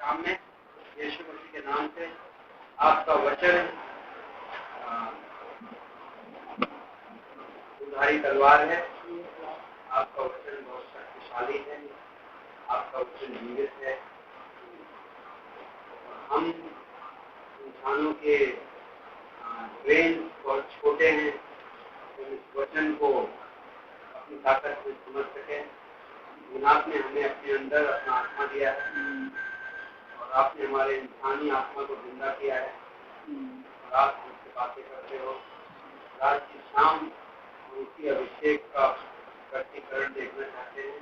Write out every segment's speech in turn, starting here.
शाम में यीशु मसीह के नाम से आपका वचन उधारी तलवार है। आपका वचन बहुत शक्तिशाली है। आपका वचन जीवित है। हम इंसानों के ब्रेन बहुत छोटे हैं, तो इस वचन को अपनी ताकत में समझ सकें। आपने हमें अपने अंदर अपना आत्मा दिया है और आपने हमारे इंसानी आत्मा को जिंदा किया है और आप हमसे बातें करते हो। आज की शाम उसी अभिषेक का प्रकटीकरण देखना चाहते हैं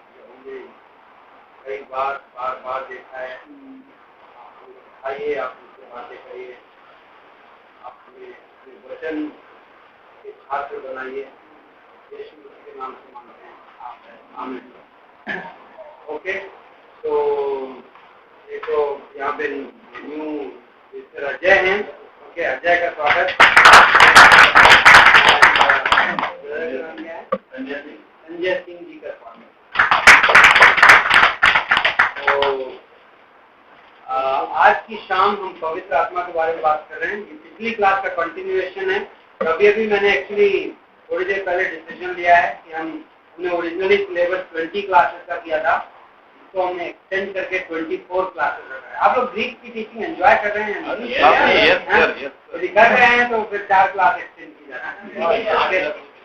जो हमने कई बार बार देखा है। आइए आप मुझसे बातें करिए, आप हमें अपने वचन के छात्र बनाइए। यीशु मसीह के नाम से मांगते हैं, आमीन। ओके, तो देखो यहाँ पे न्यू मिस्टर अजय हैं। ओके, अजय का स्वागत। संजय सिंह जी का स्वागत। तो आज की शाम हम पवित्र आत्मा के बारे में बात कर रहे हैं। ये पिछली क्लास का कंटिन्यूएशन है। तो अभी मैंने एक्चुअली थोड़ी देर पहले डिसीजन लिया है कि हमने ओरिजिनली सिलेबस 20 क्लासेस का किया था, इसको हमने एक्सटेंड करके 24 क्लासेस रखा है। आप लोग ग्रीक की टीचिंग एंजॉय कर रहे हैं? यदि कर रहे हैं तो फिर 4 क्लास एक्सटेंड की जाती है।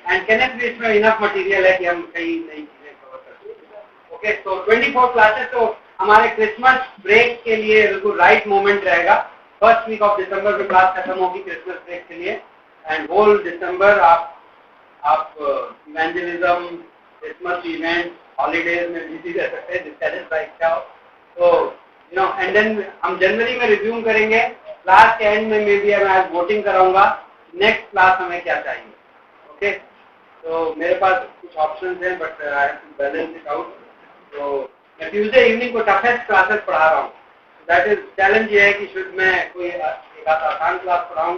एंड कैनेथ भी इसमें इनफ मटेरियल है कि हम कई नई चीजें कवर कर सकते। ओके, तो 24 क्लासेस तो हमारे क्रिसमस ब्रेक के लिए बिल्कुल राइट मोमेंट रहेगा। फर्स्ट वीक ऑफ दिसंबर में क्लास खत्म होगी क्रिसमस ब्रेक के लिए, एंड होल दिसंबर आप इवेंजलिज्म, क्रिसमस इवेंट, हॉलीडेज में बिजी रह सकते हैं जिसका जैसा इच्छा हो। तो एंड देन हम जनवरी में रिज्यूम करेंगे। क्लास के एंड में भी मैं वोटिंग कराऊंगा नेक्स्ट क्लास हमें क्या चाहिए। ओके, तो मेरे पास कुछ ऑप्शंस हैं but I have to balance it out. तो मैं ट्यूसडे इवनिंग को टफेस्ट क्लासेस पढ़ा रहा हूँ। दैट इज चैलेंज ये है कि शुद्ध मैं कोई एक आसान क्लास पढ़ाऊँ,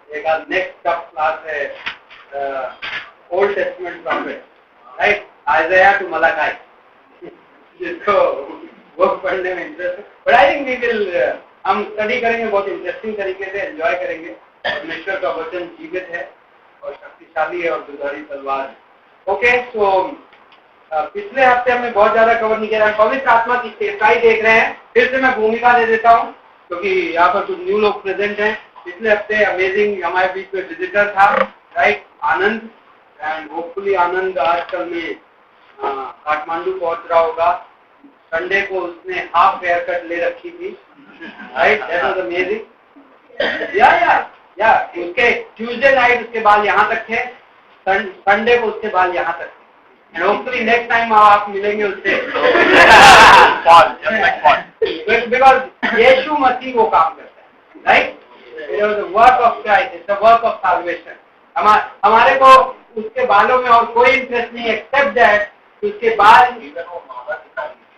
एक नेक्स्ट टफ क्लास है Old Testament prophet, right, Isaiah to Malachi, जिसको वो पढ़ने में इंटरेस्ट है। But I think we will हम स्टडी करेंगे बहुत इंटरेस्टिंग तरीके से, एंजॉय करेंगे। परमेश्वर का वचन जीवित है और शक्तिशाली है और दुधारी तलवार है। ओके, तो पिछले हफ्ते हमने बहुत ज्यादा कवर नहीं किया। पवित्र आत्मा की सेवकाई देख रहे हैं। फिर से मैं भूमिका दे देता हूँ क्योंकि यहाँ पर कुछ न्यू लोग प्रेजेंट हैं। पिछले हफ्ते अमेजिंग हमारे बीच में विजिटर था, राइट, आनंद। एंड होपफुली आनंद आजकल में काठमांडू पहुंच रहा होगा। संडे को उसने हाफ हेयर कट ले रखी थी, राइट, दैट वाज अमेजिंग। या उसके ट्यूसडे नाइट उसके बाल यहाँ तक थे, संडे को उसके बाल यहाँ तक थे। एंड होपफुली नेक्स्ट टाइम आप मिलेंगे उससे बिकॉज यीशु मसीह वो काम करता है, right. It was the work of Christ, it's the work of solvation. हमारे को उसके बालों में और कोई इंटरेस्ट नहीं एक्सेप्ट दैट कि उसके बाल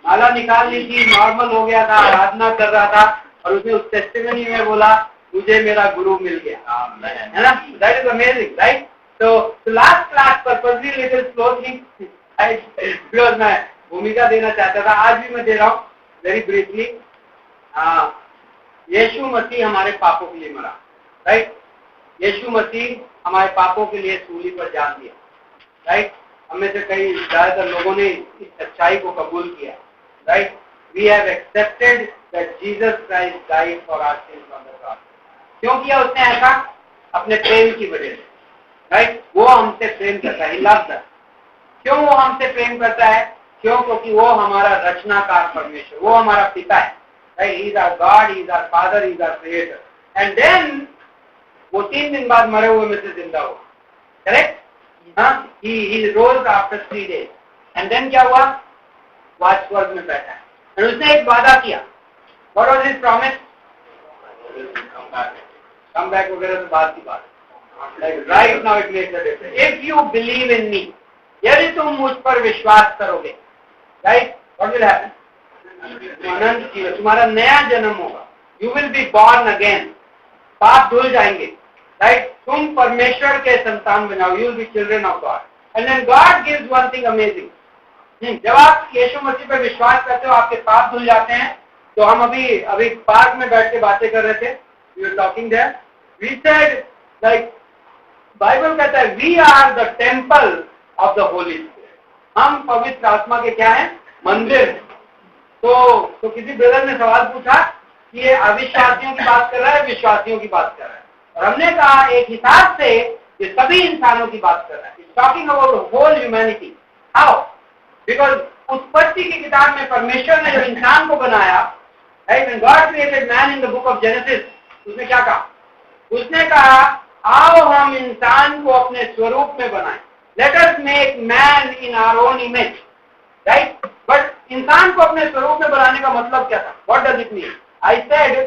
माला निकाल ली थी, नॉर्मल हो गया था, आराधना कर रहा था और उसने उस टेस्टिमनी में बोला मुझे मेरा गुरु मिल गया, है ना। That is amazing, right. तो last class purposely little slow thing, because मैं भूमिका देना चाहता था, आज भी मैं दे रहा हूँ वेरी ब्रीफली। यीशु मसीह हमारे पापों के लिए मरा, राइट। यीशु मसीह हमारे पापों के लिए सूली पर जान दिया, राइट। हमें से कई ज्यादातर लोगों ने इस सच्चाई को कबूल किया, right. We have accepted that Jesus Christ died for our sins on the cross. क्यों किया उसने ऐसा? अपने प्रेम की वजह से, राइट। वो हमसे प्रेम करता है, लव्स अस। क्यों वो हमसे प्रेम करता है? क्यों? क्योंकि वो हमारा रचनाकार परमेश्वर, वो हमारा पिता है, right. He is our God, he is our father, he is our creator. And then वो 3 दिन बाद मरे हुए में से जिंदा हुआ, correct. He rose after 3 days. And then क्या हुआ? वो स्वर्ग में बैठा है। और उसने एक वादा किया। What was his promise? Come back वगैरह तो बात की बात। Like right now it makes a difference. If you believe in me, यदि तुम मुझ पर विश्वास करोगे, right? What will happen? अनंत जीवन, तुम्हारा नया जन्म होगा। You will be born again. पाप धुल जाएंगे, राइट। तुम परमेश्वर के संतान बनाओ, you will be children of God. And then God gives one thing amazing. जब आप यीशु मसीह पर विश्वास करते हो, आपके पाप धुल जाते हैं, तो हम अभी पार्क में बैठ के बातें कर रहे थे, we were talking there, we said like Bible कहता है we are the temple of the Holi Spirit, हम पवित्र आत्मा के क्या है, मंदिर। तो किसी ब्रदर ने सवाल पूछा कि ये अविश्वासियों की बात कर रहा है, विश्वासियों की बात कर रहा है, और हमने कहा एक हिसाब से ये सभी इंसानों की बात कर रहा है, it's talking about whole humanity. How? Because उत्पत्ति की किताब में परमेश्वर ने जब इंसान को बनाया, when God created man in the book of Genesis, उसने क्या कहा? उसने कहा आओ हम इंसान को अपने स्वरूप में बनाएं, let us make man in our own image, right? But इंसान को अपने स्वरूप में बनाने का मतलब क्या था? What does it mean? I said,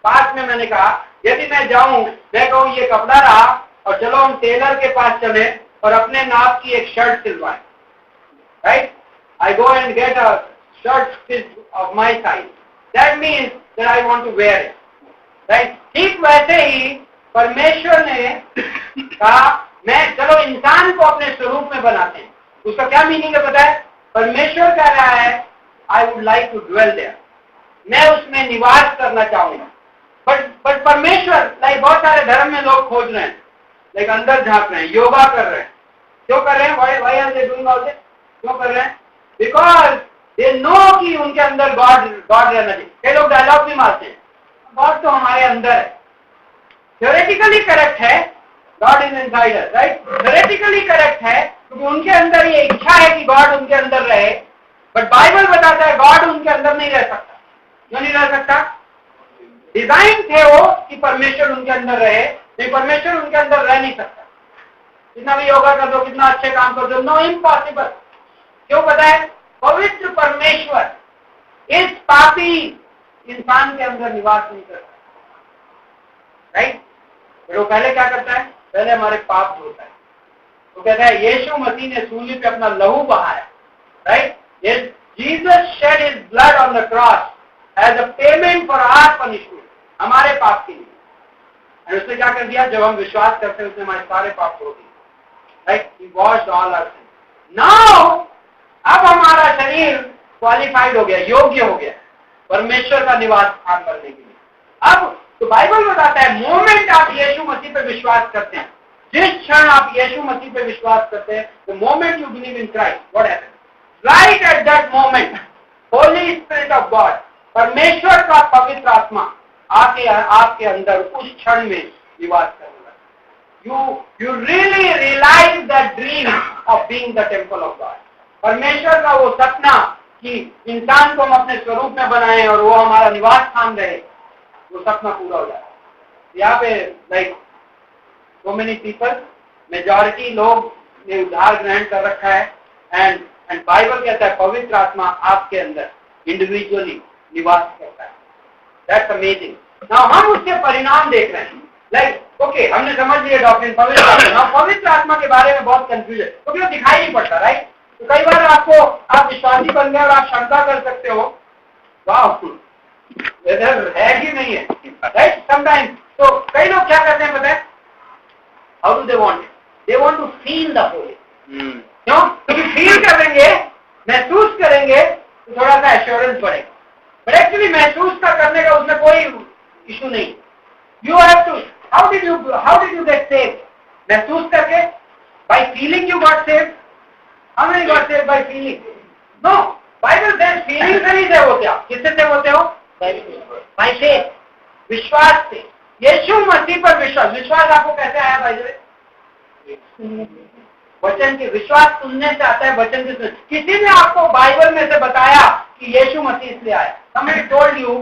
पास में मैंने कहा यदि मैं जाऊं, मैं कहूं ये कपड़ा रहा और चलो हम टेलर के पास चले और अपने नाप की एक shirt सिलवाएं, right? I go and get a shirt fit of my size. That means that I want to wear it, right? ठीक वैसे ही परमेश्वर ने कहा मैं चलो इंसान को अपने स्वरूप में बनाते हैं। उसका क्या मीनिंग है पता है? परमेश्वर कह रहा है I would like to dwell there, मैं उसमें निवास करना चाहूंगा। बट परमेश्वर लाइक बहुत सारे धर्म में लोग खोज रहे हैं, लाइक अंदर झांक रहे हैं, योगा कर रहे हैं। क्यों कर रहे हैं? Why are they doing all this? क्यों कर रहे हैं? Because they know कि उनके अंदर गॉड रहना चाहिए। कई लोग डायलॉग भी मारते हैं गॉड तो हमारे अंदर है। थ्योरेटिकली करेक्ट है, God is inside us, right? Theoretically correct है क्योंकि उनके अंदर ये इच्छा है कि गॉड उनके अंदर रहे, बट बाइबल बताता है गॉड उनके अंदर नहीं रह सकता। क्यों नहीं रह सकता? डिजाइन थे वो कि परमेश्वर उनके अंदर रहे, नहीं परमेश्वर उनके अंदर रह नहीं सकता। कितना भी योगा कर दो, कितना अच्छे काम कर दो, नो इम्पॉसिबल। क्यों पता है? पवित्र परमेश्वर इस पापी इंसान के अंदर निवास नहीं करता, राइट? फिर वो पहले क्या करता है? पहले हमारे पाप धोता है। तो कहता है यीशु मसीह ने सूली पे अपना लहू बहाया, right? Jesus shed his blood on the cross as a payment for our punishment, हमारे पाप के लिए। और उसने क्या कर दिया? जब हम विश्वास करते हैं उसने हमारे सारे पाप धो दिए, right? He washed all our sins. Now अब हमारा शरीर क्वालिफाइड हो गया, योग्य हो गया परमेश्वर का निवास स्थान करने के लिए। अब तो बाइबल बताता है मोमेंट आप यीशु मसीह पे विश्वास करते हैं, जिस क्षण आप यीशु मसीह पे विश्वास करते हैं, the moment you believe in Christ, what happens? Right at that moment Holi spirit of God, परमेश्वर का पवित्र आत्मा आके आपके अंदर उस क्षण में निवास करेगा। You really realise the dream of being the temple of God. परमेश्वर का वो सपना कि इंसान को हम अपने स्वरूप में बनाएं और वो हमारा निवास स्थान रहे, वो सपना पूरा हो जाता है। यहाँ पे like so many people, majority लोग ने उद्धार ग्रहण कर रखा है, एंड बाइबल कहता है पवित्र आत्मा आपके अंदर इंडिविजुअली निवास करता है। That's amazing. नाउ हम उसके परिणाम देख रहे हैं। लाइक ओके, हमने समझ लिया डॉक्ट्रिन पवित्र आत्मा। पवित्र आत्मा के बारे में बहुत कंफ्यूजन, क्योंकि वो दिखाई नहीं पड़ता, राइट? तो कई बार आप विश्वासी बन गए और आप शंका कर सकते हो वाह वेदर है कि नहीं है, राइट? समटाइम्स तो कई लोग क्या करते हैं पता है? How do they want? They want to feel the holy. क्यों? क्योंकि फील करेंगे, महसूस करेंगे तो थोड़ा सा एश्योरेंस बढ़ेगा। बट एक्चुअली महसूस करने का उसमें कोई इशू नहीं। You have to, how did you get saved? महसूस करके, by feeling you got saved. How many got saved by feeling? No. Bible says feeling से नहीं सेव होते आप। किससे सेव होते हो? By faith, विश्वास से। यीशु मसीह पर विश्वास। विश्वास आपको कैसे आया भाई? वचन के विश्वास सुनने से आता है, वचन के सुनने। किसी ने आपको बाइबल में से बताया कि यीशु मसीह इसलिए आया? Somebody told you,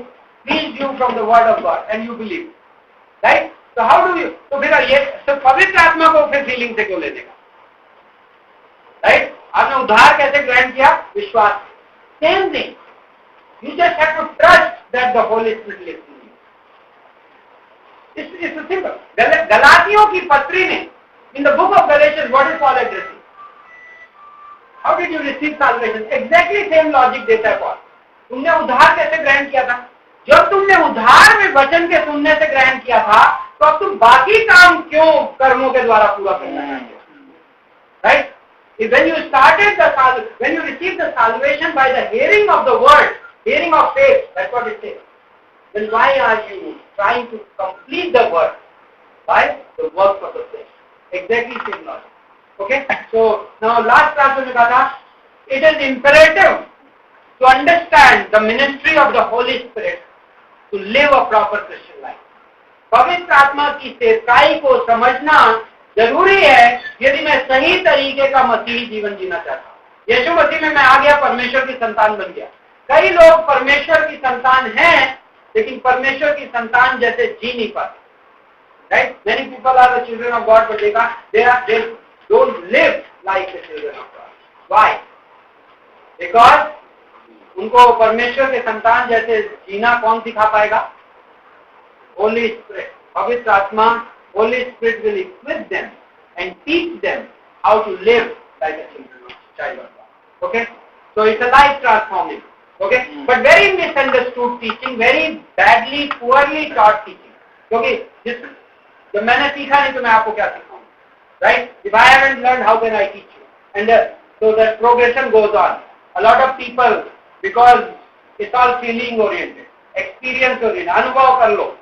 preached you from the word of God and you believe, right? So how do you? तो फिर ये तो पवित्र आत्मा को फिर फीलिंग से क्यों लेने का, राइट? आपने उद्धार कैसे ग्रहण किया? विश्वास। Same thing, you just have to trust that the Holi Spirit lives in you. It's simple. गलातियों की पत्री में in the book of Galatians what is Paul addressing? How did you receive salvation? Exactly same logic देता है Paul. तुमने उद्धार कैसे ग्रहण किया था? जब तुमने उद्धार में वचन के सुनने से ग्रहण किया था, तो अब तुम बाकी काम क्यों कर्मों के द्वारा पूरा करना चाहते हो, right? When you received the salvation by the hearing of the word, Hearing of faith, that's what it says. Then why are you trying to complete the work by the works of the flesh? Exactly same logic. Okay? So now last class में कहा था, it is imperative to understand the ministry of the Holy Spirit to live a proper Christian life. पवित्र आत्मा की सेवकाई को समझना जरूरी है यदि मैं सही तरीके का मसीही जीवन जीना चाहता हूँ। यीशु मसीह में मैं आ गया, परमेश्वर की संतान बन गया। कई लोग परमेश्वर की संतान हैं लेकिन परमेश्वर की संतान जैसे जी नहीं पाते। Right? Many people are the children of God but they don't live like the children of God. Why? Because उनको परमेश्वर के संतान जैसे जीना कौन सिखा पाएगा? होली स्पिरिट, पवित्र आत्मा, Holi spirit will equip them and teach them how to live like a child of God. Okay? So it's a life transforming. Okay? But very misunderstood teaching, very badly, poorly taught teaching. क्योंकि जब मैंने सीखा नहीं तो मैं आपको क्या सिखाऊं? Right? If I haven't learned, how can I teach you? And so the progression goes on. A lot of people, because it's all feeling oriented, experience oriented, अनुभव कर लो.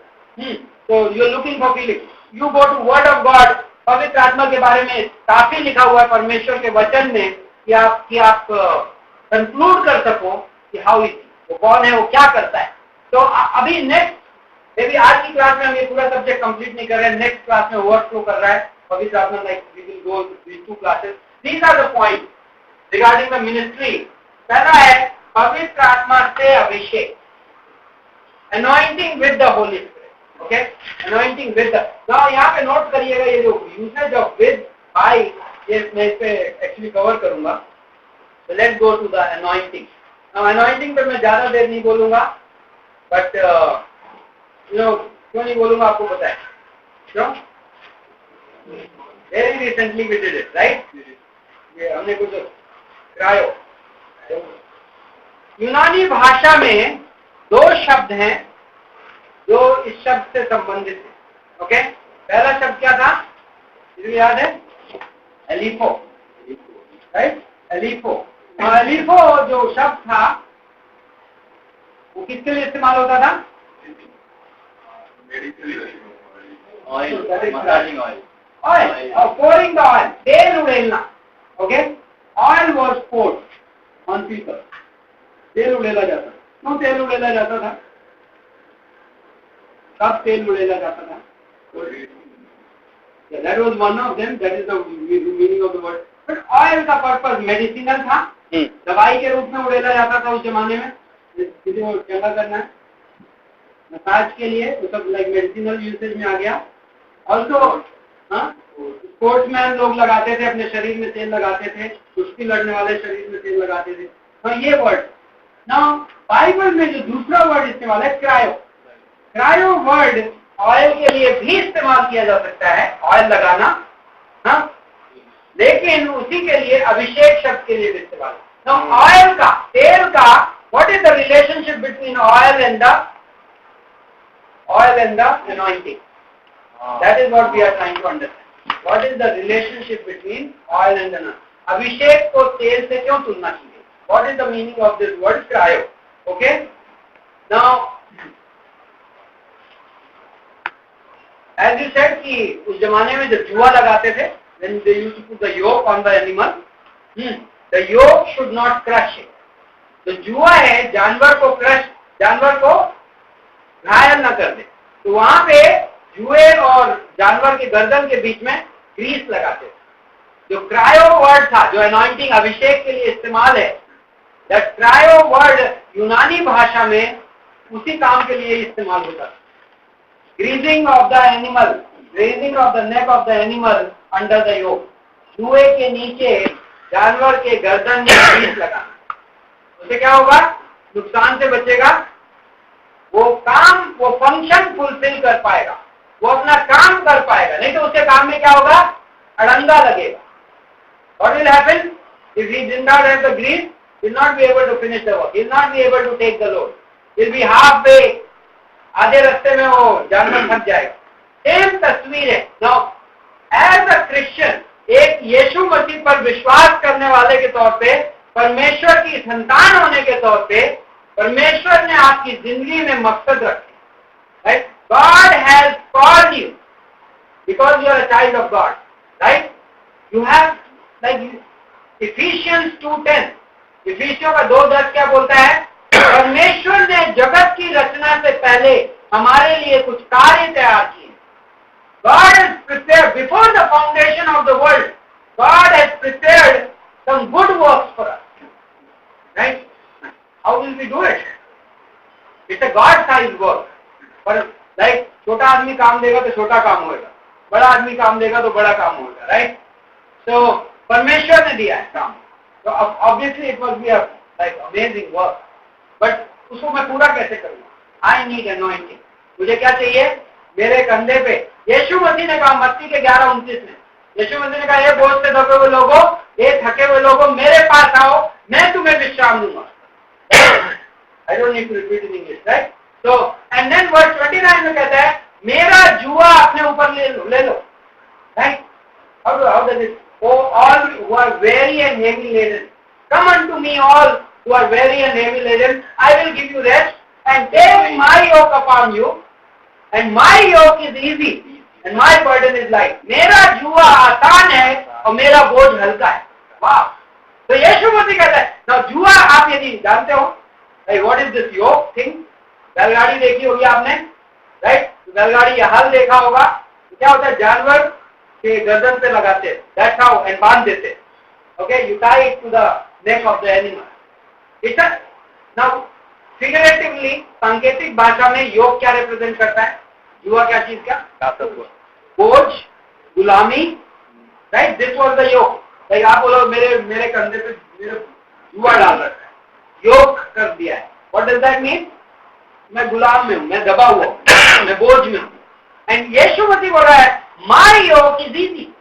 So you're looking for feeling. You go to Word of God. पवित्र आत्मा के बारे में काफी लिखा हुआ है परमेश्वर के वचन में कि आप कंक्लूड कर सको कि हाउ इज, वो कौन है, वो क्या करता है. तो अभी नेक्स्ट मे बी आज की क्लास में हम ये पूरा सब्जेक्ट कंप्लीट नहीं कर रहे हैं. नेक्स्ट क्लास में ओवरफ्लो कर रहा है पवित्र आत्मा. Like we will go these two classes. These are the point regarding the ministry. पहला है पवित्र आत्मा से अभिषेक, anointing with the Holy Spirit. Okay, anointing with the. now यहाँ पे नोट करिएगा ये जो यूसेज ऑफ विद बाय, ये मैं इस पे एक्चुअली कवर करूंगा. so let's go to the anointing. now anointing पे मैं ज्यादा देर नहीं बोलूंगा, but क्यों नहीं बोलूंगा आपको पता है क्यों? very recently we did it, right? ये हमने कुछ क्रायो. यूनानी भाषा में दो शब्द हैं जो इस शब्द से संबंधित है. ओके, पहला शब्द क्या था? मुझे याद है, एलिफो. राइट, एलिफो. एलिफो जो शब्द था वो किसके लिए इस्तेमाल होता था? ऑयल, pouring the oil, तेल उड़ेलना. Okay, oil was poured on people. तेल उड़ेला जाता. क्यों तेल उड़ेला जाता था? कब तेल उड़ेला जाता था? That was one of them. That is the meaning of the word. But oil का पर्पस मेडिसिनल था. दवाई के रूप में उड़ेला जाता था उस जमाने में. किसी को चंगा करना है, मसाज के लिए, वो सब लाइक मेडिसिनल यूसेज में आ गया. ऑल्सो स्पोर्ट्समैन लोग लगाते थे, अपने शरीर में तेल लगाते थे. कुश्ती लड़ने वाले शरीर में तेल लगाते थे. तो ये वर्ड नाउ बाइबल में जो दूसरा वर्ड इस्तेमाल है क्रायो. क्रायो वर्ड ऑयल के लिए भी इस्तेमाल किया जा सकता है, ऑयल लगाना. हाँ, लेकिन उसी के लिए अभिषेक शब्द के लिए भी इस्तेमाल. नाउ ऑयल का, तेल का, what is the relationship between oil and the anointing? That is what we are trying to understand. What is the relationship between oil and the anointing? अभिषेक को तेल से क्यों तुलना की गई? What is the meaning of this word cryo? Okay? Now, as you said कि उस जमाने में जब जुआ लगाते थे, when they used to put the yoke on the animal, the yoke should not crush it. तो जुआ है जानवर को घायल न कर दे. तो वहां पे जुए और जानवर के गर्दन के बीच में ग्रीस लगाते थे. जो क्रायो वर्ड था, जो अनॉइंटिंग अभिषेक के लिए इस्तेमाल है, दैट क्रायो वर्ड यूनानी भाषा में उसी काम के लिए इस्तेमाल होता है. Greasing of the animal, grazing of the neck of the animal under the yoke. जुए के नीचे जानवर के गर्दन में ग्रीस लगाना. उससे क्या होगा? नुकसान से बचेगा. वो फंक्शन फुलफिल कर पाएगा, वो अपना काम कर पाएगा. नहीं तो उसके काम में क्या होगा? अड़ंगा लगेगा. What will happen if he did not have the grease? He will not be able to finish the work. He will not be able to take the load. He will be halfway. आधे रास्ते में वो जानवर थक जाएगा. Same तस्वीर है. Now, as a Christian, एक यीशु मसीह पर विश्वास करने वाले के तौर पे, परमेश्वर की संतान होने के तौर पे, परमेश्वर ने आपकी जिंदगी में मकसद रखे, right? God has called you because you are a child of God, right? You have, like Ephesians 2:10, इफिसियों का 2:10 क्या बोलता है? परमेश्वर ने जगत की रचना से पहले हमारे लिए कुछ कार्य तैयार किए। God has prepared before the foundation of the world. God has prepared some good works for us. Right? How will we do it? It's a God-sized work. पर like छोटा आदमी काम देगा तो छोटा काम होगा, बड़ा आदमी काम देगा तो बड़ा काम होगा, right? So परमेश्वर ने दिया है काम, तो obviously it must be a like amazing work. But उसको मैं पूरा कैसे करूँगा? I need anointing. मुझे क्या चाहिए? मेरे कंधे पे, यीशु मसीह ने कहा मत्ती के 11:29 में, यीशु मसीह ने कहा ये बोझ से दबे हुए लोगों, ये थके हुए लोगों, मेरे पास आओ, मैं तुम्हें विश्राम दूंगा। I don't need to repeat in English, right? So and then verse 29 में कहता है मेरा जुआ अपने ऊपर ले लो, right? How does it? Oh, all who are weary and heavy laden, come unto me all who are weary and heavy laden, I will give you rest, and take my yoke upon you. And my yoke is easy and my burden is light. मेरा जुआ आसान है और मेरा बोझ हल्का है। वाह! तो यीशु मसीह कहता है ना, जुआ आप यदि जानते हो, what is this yoke thing? बैलगाड़ी देखी होगी आपने, राइट? बैलगाड़ी या हल देखा होगा, क्या होता है? जानवर के गर्दन पे लगाते, that's how, and बांध देते, okay? You tie it to the neck of the animal. It's a now figuratively, सांकेतिक भाषा में योग क्या रिप्रेजेंट करता है? जुआ क्या चीज? क्या? बोझ, गुलामी, राइट? दिस वाज द योग। लाइक आप बोलो मेरे कंधे पे मेरे जुआ डाल रखा है, योग कर दिया है। What does that mean? मैं गुलाम में हूं, मैं दबा हुआ हूं, मैं बोझ में हूं। एंड यीशु मसीह बोल रहा है माय योग इज इजी,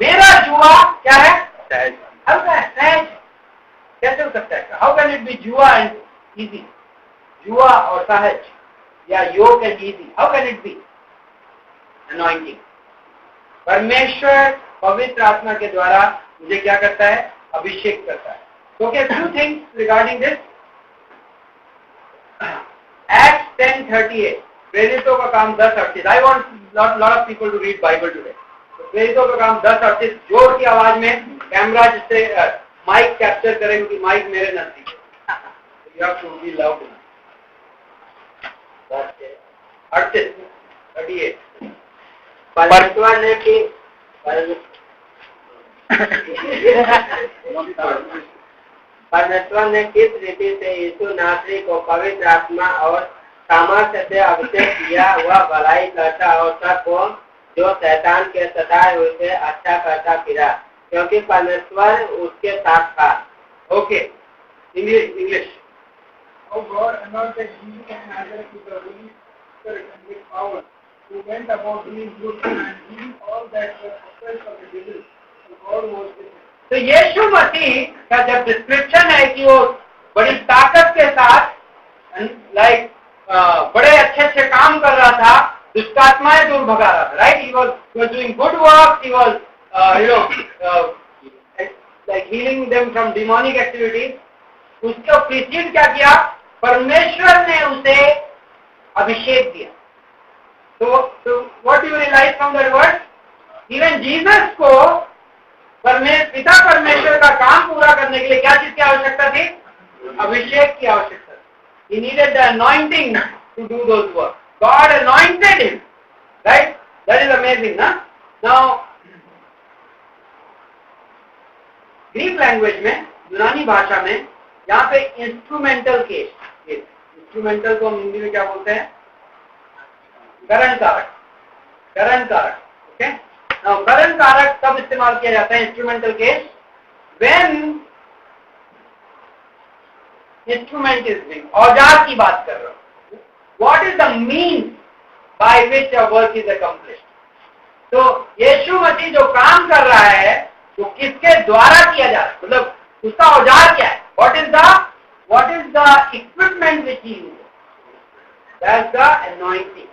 मेरा जुआ क्या है? सहज, हल्का है, सहज। कैसे हो सकता है? हाउ कैन इट बी जुआ एंड इजी? जुआ और सहज या योग and easy, how can it be? Anointing. परमेश्वर पवित्र आत्मा के द्वारा मुझे क्या करता है? अभिषेक करता है। तो क्या few things regarding this. Acts 10:38, प्रेरितों का काम 10:38। I want lot of people to read Bible today. प्रेरितों का काम 10:38 जोर की आवाज में, कैमरा जिससे माइक कैप्चर करे, क्योंकि माइक मेरे नजदीक है। You have to be loud enough. 38 परमेश्वर ने कि परमेश्वर ने किस रीति से यीशु नासरी को पवित्र आत्मा और सामर्थ्य से अभिषेक किया, वह भलाई करता और सबको जो शैतान के सताए हुए से अच्छा करता फिरा, क्योंकि परमेश्वर उसके साथ था। Okay, English. Oh God, anointed Jesus of Nazareth with the Holy Spirit and with power, who went about doing good and healing all that were oppressed of the devil, and God was with him. तो यीशु मसीह का जब description है कि वो बड़ी ताकत के साथ लाइक बड़े अच्छे अच्छे काम कर रहा था, दुष्टात्माएं दूर भगा रहा था, right? He was doing good work, he was like healing them from demonic activities. उसका प्रीसीड क्या किया? परमेश्वर ने उसे अभिषेक दिया। तो what you realise from that word? Even Jesus को पिता परमेश्वर का काम पूरा करने के लिए क्या चीज की आवश्यकता थी? अभिषेक की आवश्यकता थी। He needed the anointing to do those work. God anointed him, right? That is amazing, na? Now, Greek language में, यूनानी भाषा में, यहाँ पे इंस्ट्रूमेंटल केस, इंस्ट्रूमेंटल को हम हिंदी में क्या बोलते हैं? करण कारक, करण कारक। ओके, नाउ करण कारक कब इस्तेमाल किया जाता है? Instrumental case when instrument is big, औजार की बात कर रहा हूं। What is the mean by which a work is accomplished? तो यीशु मसीह जो काम कर रहा है वो किसके द्वारा किया जा रहा है? मतलब उसका औजार क्या है? What is the equipment which he uses? That's the anointing.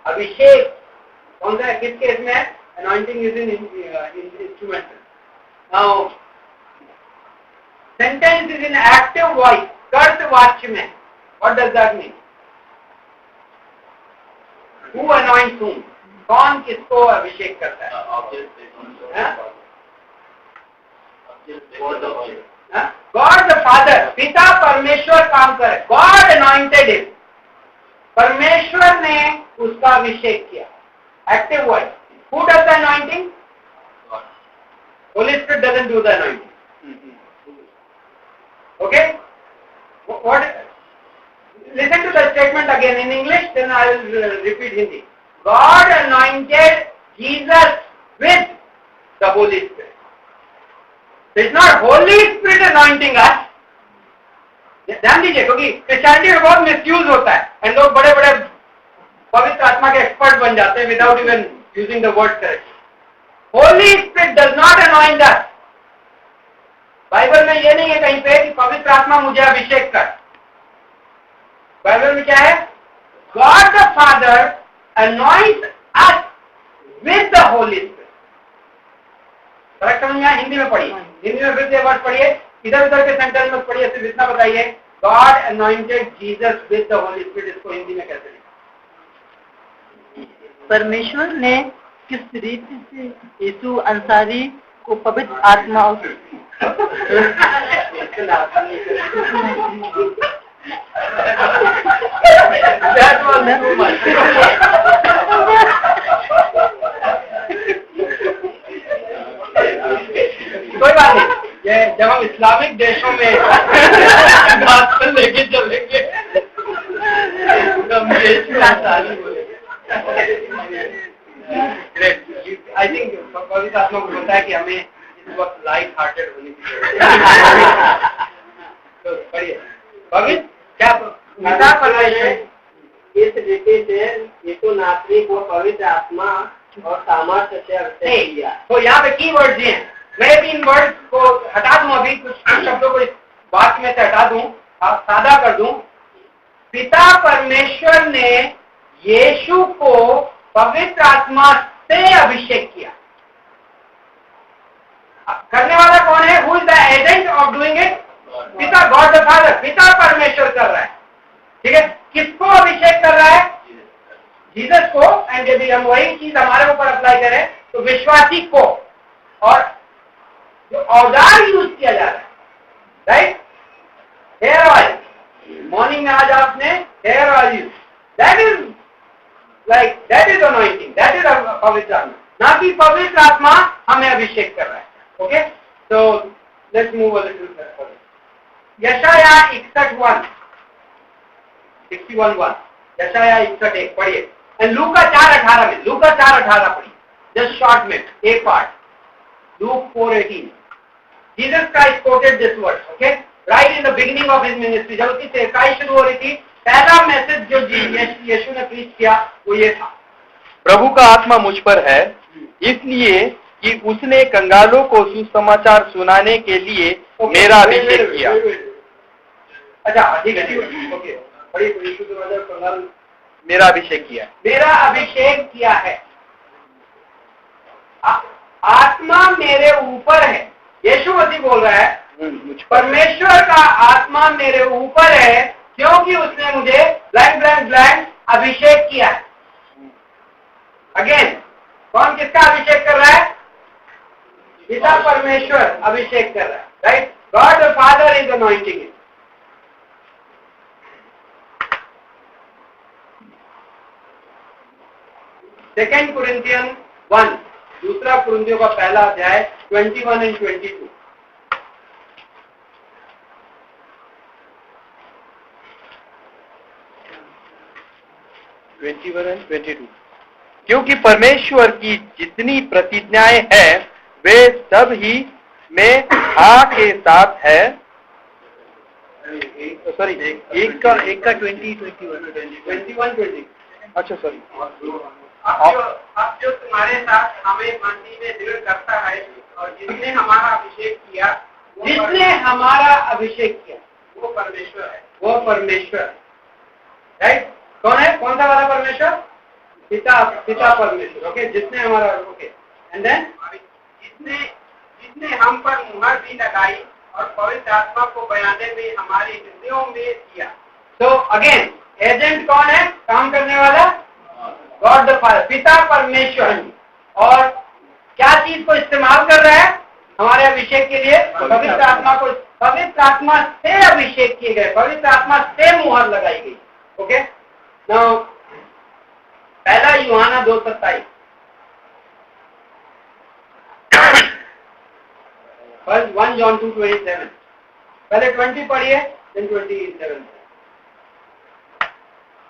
अभिषेक कौन सा है? किस केस में है? Anointing is in instrumental. Now, sentence is in active voice. कर्तवाच्य में। What does that mean? Who anoints whom? कौन किसको अभिषेक करता है? गॉड द फादर, पिता परमेश्वर काम करे। गॉड अनॉइंटेड हिम, परमेश्वर ने उसका अभिषेक किया। Active word. Who does the anointing? Holi spirit doesn't do the anointing. Okay, what? Listen to the statement again in English, then I will repeat Hindi. God anointed Jesus with the Holy Spirit. It's not Holy Spirit anointing us. ध्यान दीजिए, क्योंकि Christianity में बहुत misuse होता है and लोग बड़े बड़े पवित्र आत्मा के एक्सपर्ट बन जाते हैं without even using the word correct. Holi spirit does not anoint us. Bible में ये नहीं है कहीं पे कि पवित्र आत्मा मुझे अभिषेक कर। बाइबल में क्या है? God the father anoint us with the Holi spirit. Correct समझ में आया? हिंदी में पढ़िए, हिंदी में फिर से वर्ड पढ़िए, इधर उधर के सेंटेंस में पढ़िए, सिर्फ इतना बताइए, God anointed Jesus with the Holi spirit. इसको हिंदी में कैसे लिखें? परमेश्वर ने किस रीति से यीशु अंसारी को पवित्र आत्मा That was too much. कोई बात नहीं, ये जब हम इस्लामिक देशों में बात लेके चलेंगे तो हम ग्रेट। आई थिंक पवित्र आत्मा को पता है कि हमें इस वक्त लाइट हार्टेड होने की जरूरत। तो पढ़िए पवित्र क्या पिता परमेश्वर इस रीति से यीशु नासरी को पवित्र आत्मा और सामर्थ्य से अभिषेक किया। तो यहाँ पे की वर्ड दिए हैं, मैं भी इन वर्ड को हटा दूं, अभी कुछ शब्दों को इस वाक्य में से हटा दूं, आप सादा कर दूं। पिता परमेश्वर ने यीशु को पवित्र आत्मा से अभिषेक किया। करने वाला कौन है? Who is the agent of doing it? पिता, गॉड द फादर। पिता परमेश्वर कर रहा है, ठीक है। किसको अभिषेक कर रहा है? जीसस को। एंड यदि हम वही चीज हमारे ऊपर अप्लाई करें तो विश्वासी को। और जो औजार यूज किया जा रहा है, राइट, हेयर ऑयल, मॉर्निंग में आज आपने hair oil use, that is anointing, that is पवित्र आत्मा, ना कि पवित्र आत्मा हमें अभिषेक कर रहा है। ओके, तो let's move a little further. यशाया 61:1, यशाया 61:1 पढ़िए। एंड लूका 4:18 में, लूका 4:18 पढ़िए, जस्ट शॉर्ट में एक part. Luke 4:18, Jesus Christ quoted this verse, okay, right in the beginning of his ministry. जब उसकी सेवकाई शुरू हो रही थी, पहला मैसेज जो यीशु ने प्रीच किया वो ये था, प्रभु का आत्मा मुझ पर है, इसलिए कि उसने कंगालों को सुसमाचार सुनाने के लिए मेरा अभिषेक किया। अच्छा ठीक है, ओके, बड़ी कंगाल, मेरा अभिषेक किया, मेरा अभिषेक किया है। आत्मा मेरे ऊपर है, यीशु मसीह बोल रहा है, परमेश्वर का आत्मा मेरे ऊपर है क्योंकि उसने मुझे ब्लैंक अभिषेक किया है। अगेन, कौन किसका अभिषेक कर रहा है? पिता परमेश्वर अभिषेक कर रहा है, right. God the father is anointing it. Second Corinthian 1, दूसरा कुरिन्थियों का पहला अध्याय 21 और 22। क्योंकि परमेश्वर की जितनी प्रतिज्ञाएं हैं वे सब ही में हाँ के साथ है। सॉरी, एक का 21 अच्छा सॉरी, अब जो तुम्हारे साथ हमें मसीह में दृढ़ करता है और जिसने हमारा अभिषेक किया, वो परमेश्वर है, वो परमेश्वर, राइट। कौन है? कौन सा वाला परमेश्वर? पिता परमेश्वर, ओके, जिसने हमारा, ओके, एंड देन जिसने हम पर मुहर भी लगाई और पवित्र आत्मा को बयाने में हमारे हृदयों में किया। तो अगेन एजेंट कौन है काम करने वाला? गॉड द फादर, पिता परमेश्वर। और क्या चीज को इस्तेमाल कर रहा है हमारे अभिषेक के लिए? पवित्र आत्मा को। पवित्र आत्मा से अभिषेक किए गए, पवित्र आत्मा से मुहर लगाई गई। ओके, नाउ पहला यूहन्ना 2:27, 1 John 2:27। पहले 20 पढ़िए, then 27।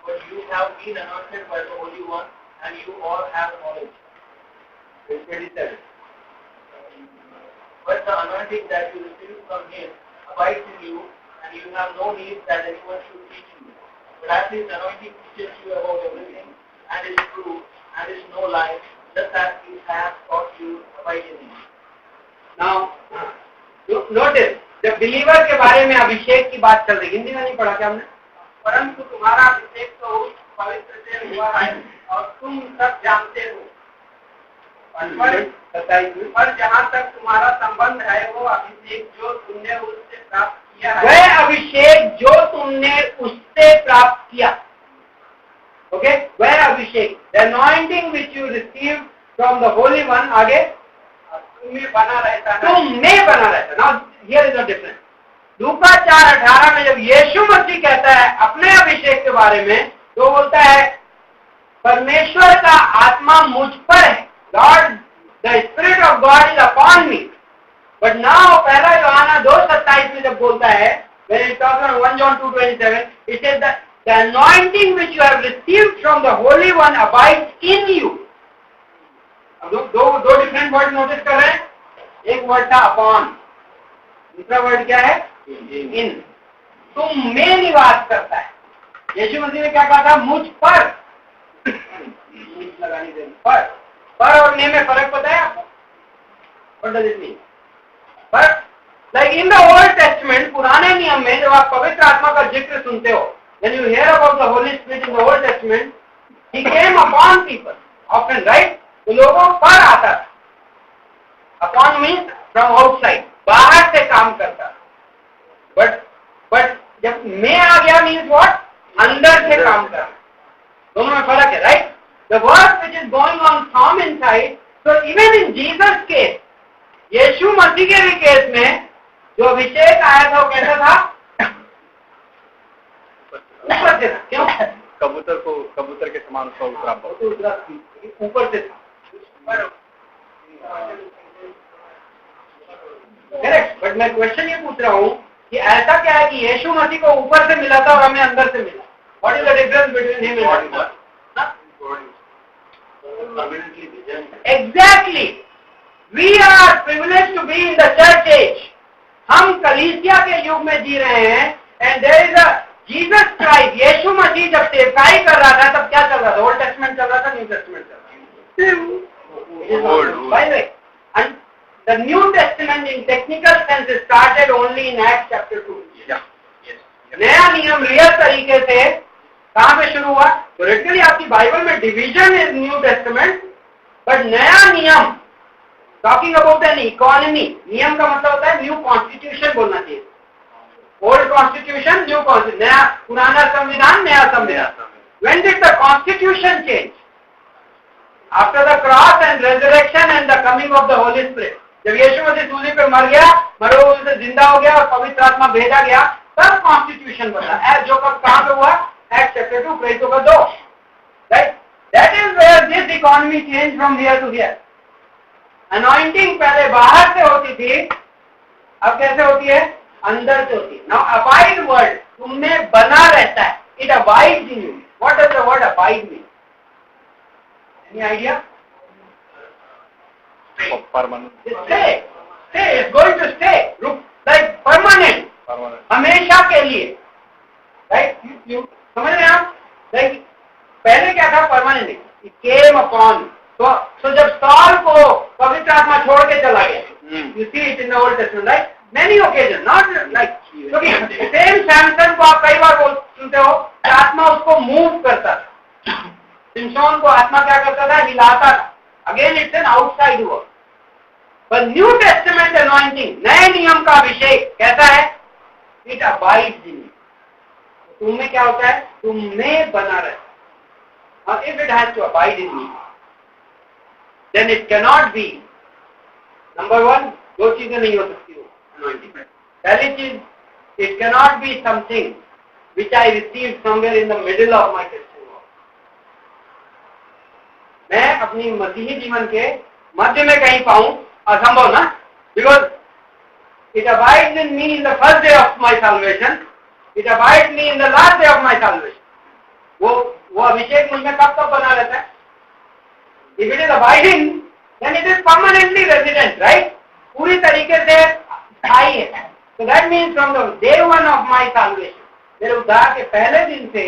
But you have been anointed by the Holy One, and you all have knowledge. 27। But the anointing that you receive from Him abides in you, and you have no need that anyone should teach you. But as His anointing teaches you about everything, and is true, and is no lie, just as He has taught you, abide in Him. Now, notice, जब believer के बारे में अभिषेक की बात चल रही, हिंदी में नहीं पढ़ा क्या हमने? परंतु तुम्हारा अभिषेक तो उस पवित्र से हुआ है और तुम सब जानते हो। पर जहाँ तक तुम्हारा संबंध है वो अभिषेक जो तुमने उससे प्राप्त किया है, वह अभिषेक जो तुमने उससे प्राप्त किया। ओके, वह अभिषेक, the anointing which you receive from the Holy One, आगे तुम्हें बना रहता है, तुम्हें बना रहता है। Now here is the difference. लूका 4:18 में जब यीशु मसीह कहता है अपने अभिषेक के बारे में, तो बोलता है परमेश्वर का आत्मा मुझ पर है, God the spirit of God is upon me. But now पहला यूहन्ना 2:27 में जब बोलता है, when it talks about 1 John 2:27, it says that the anointing which you have received from the Holy One abides in you. अब दो different word notice कर रहे हैं। एक वर्ड था अपॉन, दूसरा वर्ड क्या है? इन। तुम में निवास करता है। यीशु मसीह ने क्या कहा था? मुझ पर। लगानी देनी पर और में फर्क पता है आपको? What does it mean? पर like in the old testament, पुराने नियम में जब आप पवित्र आत्मा का जिक्र सुनते हो, when you hear about the Holy Spirit in the Old Testament, he came upon people often, right? तो लोगों पर आता था। अपॉन मीन्स फ्रॉम आउटसाइड, बाहर से काम करता। बट जब मैं आ गया मीन्स व्हाट? अंदर से काम करना। दोनों में फर्क है, right? The work which is going on from inside. So even in Jesus case, यीशु मसीह के भी केस में जो अभिषेक आया था वो कैसा था? ऊपर से था। क्यों? कबूतर के समान उसका उतरा ऊपर से था। करेक्ट, बट मैं क्वेश्चन ये पूछ रहा हूँ कि ऐसा क्या है कि यीशु मसीह को ऊपर से मिला था और हमें अंदर से मिला? What is the difference between him and God? Exactly, we are privileged to be in the church age. हम कलीसिया के युग में जी रहे हैं, and there is a Jesus Christ. यीशु मसीह जब सेवकाई कर रहा था तब क्या चल रहा था? ओल्ड टेस्टमेंट चल रहा था, न्यू टेस्टमेंट चल रहा था? By the way, and the New Testament in technical sense started only in Acts chapter 2. नया नियम रियल तरीके से कहाँ पे शुरू हुआ? थ्योरेटिकली आपकी बाइबल में division is new testament, but नया नियम टॉकिंग अबाउट एन इकोनॉमी, नियम का मतलब होता है न्यू कॉन्स्टिट्यूशन बोलना चाहिए। ओल्ड कॉन्स्टिट्यूशन, न्यू कॉन्स्टिट्यूशन, नया पुराना संविधान, नया संविधान। When did the constitution change? After the cross and resurrection and the coming of the Holy Spirit. जब यीशु मसीह सूली पे मर गया, मरे हुए से जिंदा हो गया और पवित्र आत्मा भेजा गया, तब कॉन्स्टिट्यूशन बना। जो कहाँ पे हुआ? Acts chapter 2, प्रेरितों का 2, right? That is where this economy changed from here to here. Anointing पहले बाहर से होती थी, अब कैसे होती है? अंदर से होती है। Now abide word तुमने बना रहता है, it abides in you. What does the word abide mean? Any idea? Permanent. Stay. It's going to stay. Like permanent. हमेशा के लिए, right? You समझ रहे हैं आप? Like पहले क्या था? Permanent. It came upon. So जब सॉल को पवित्र आत्मा छोड़ के चला गया, you see it in the Old Testament, right? Many occasions, not like क्योंकि सेम सैमसन को आप कई बार सुनते हो, आत्मा उसको मूव करता था। सिमसोन को आत्मा क्या करता था? हिलाता था। Again it's an outside work. पर न्यू टेस्टमेंट अनॉइंटिंग, नए नियम का अभिषेक कैसा है? इट अबाइड्स इन, तुम में क्या होता है? तुम में बना रहता है। और if it has to abide in me, then it cannot be, number one, दो चीजें नहीं हो सकती हो अनॉइंटिंग में। पहली चीज, it cannot be something which I receive somewhere in the middle of my Christian walk. मैं अपनी मसीही जीवन के मध्य में कहीं पाऊं, असंभव ना, because it abides in me in the first day of my salvation, it abides me in the last day of my salvation. वो अभिषेक मुझ में कब कब बना रहता है? If it is abiding, then it is permanently resident, right? पूरी तरीके से स्थायी है। So that means from the day one of my salvation, मेरे उद्धार के पहले दिन से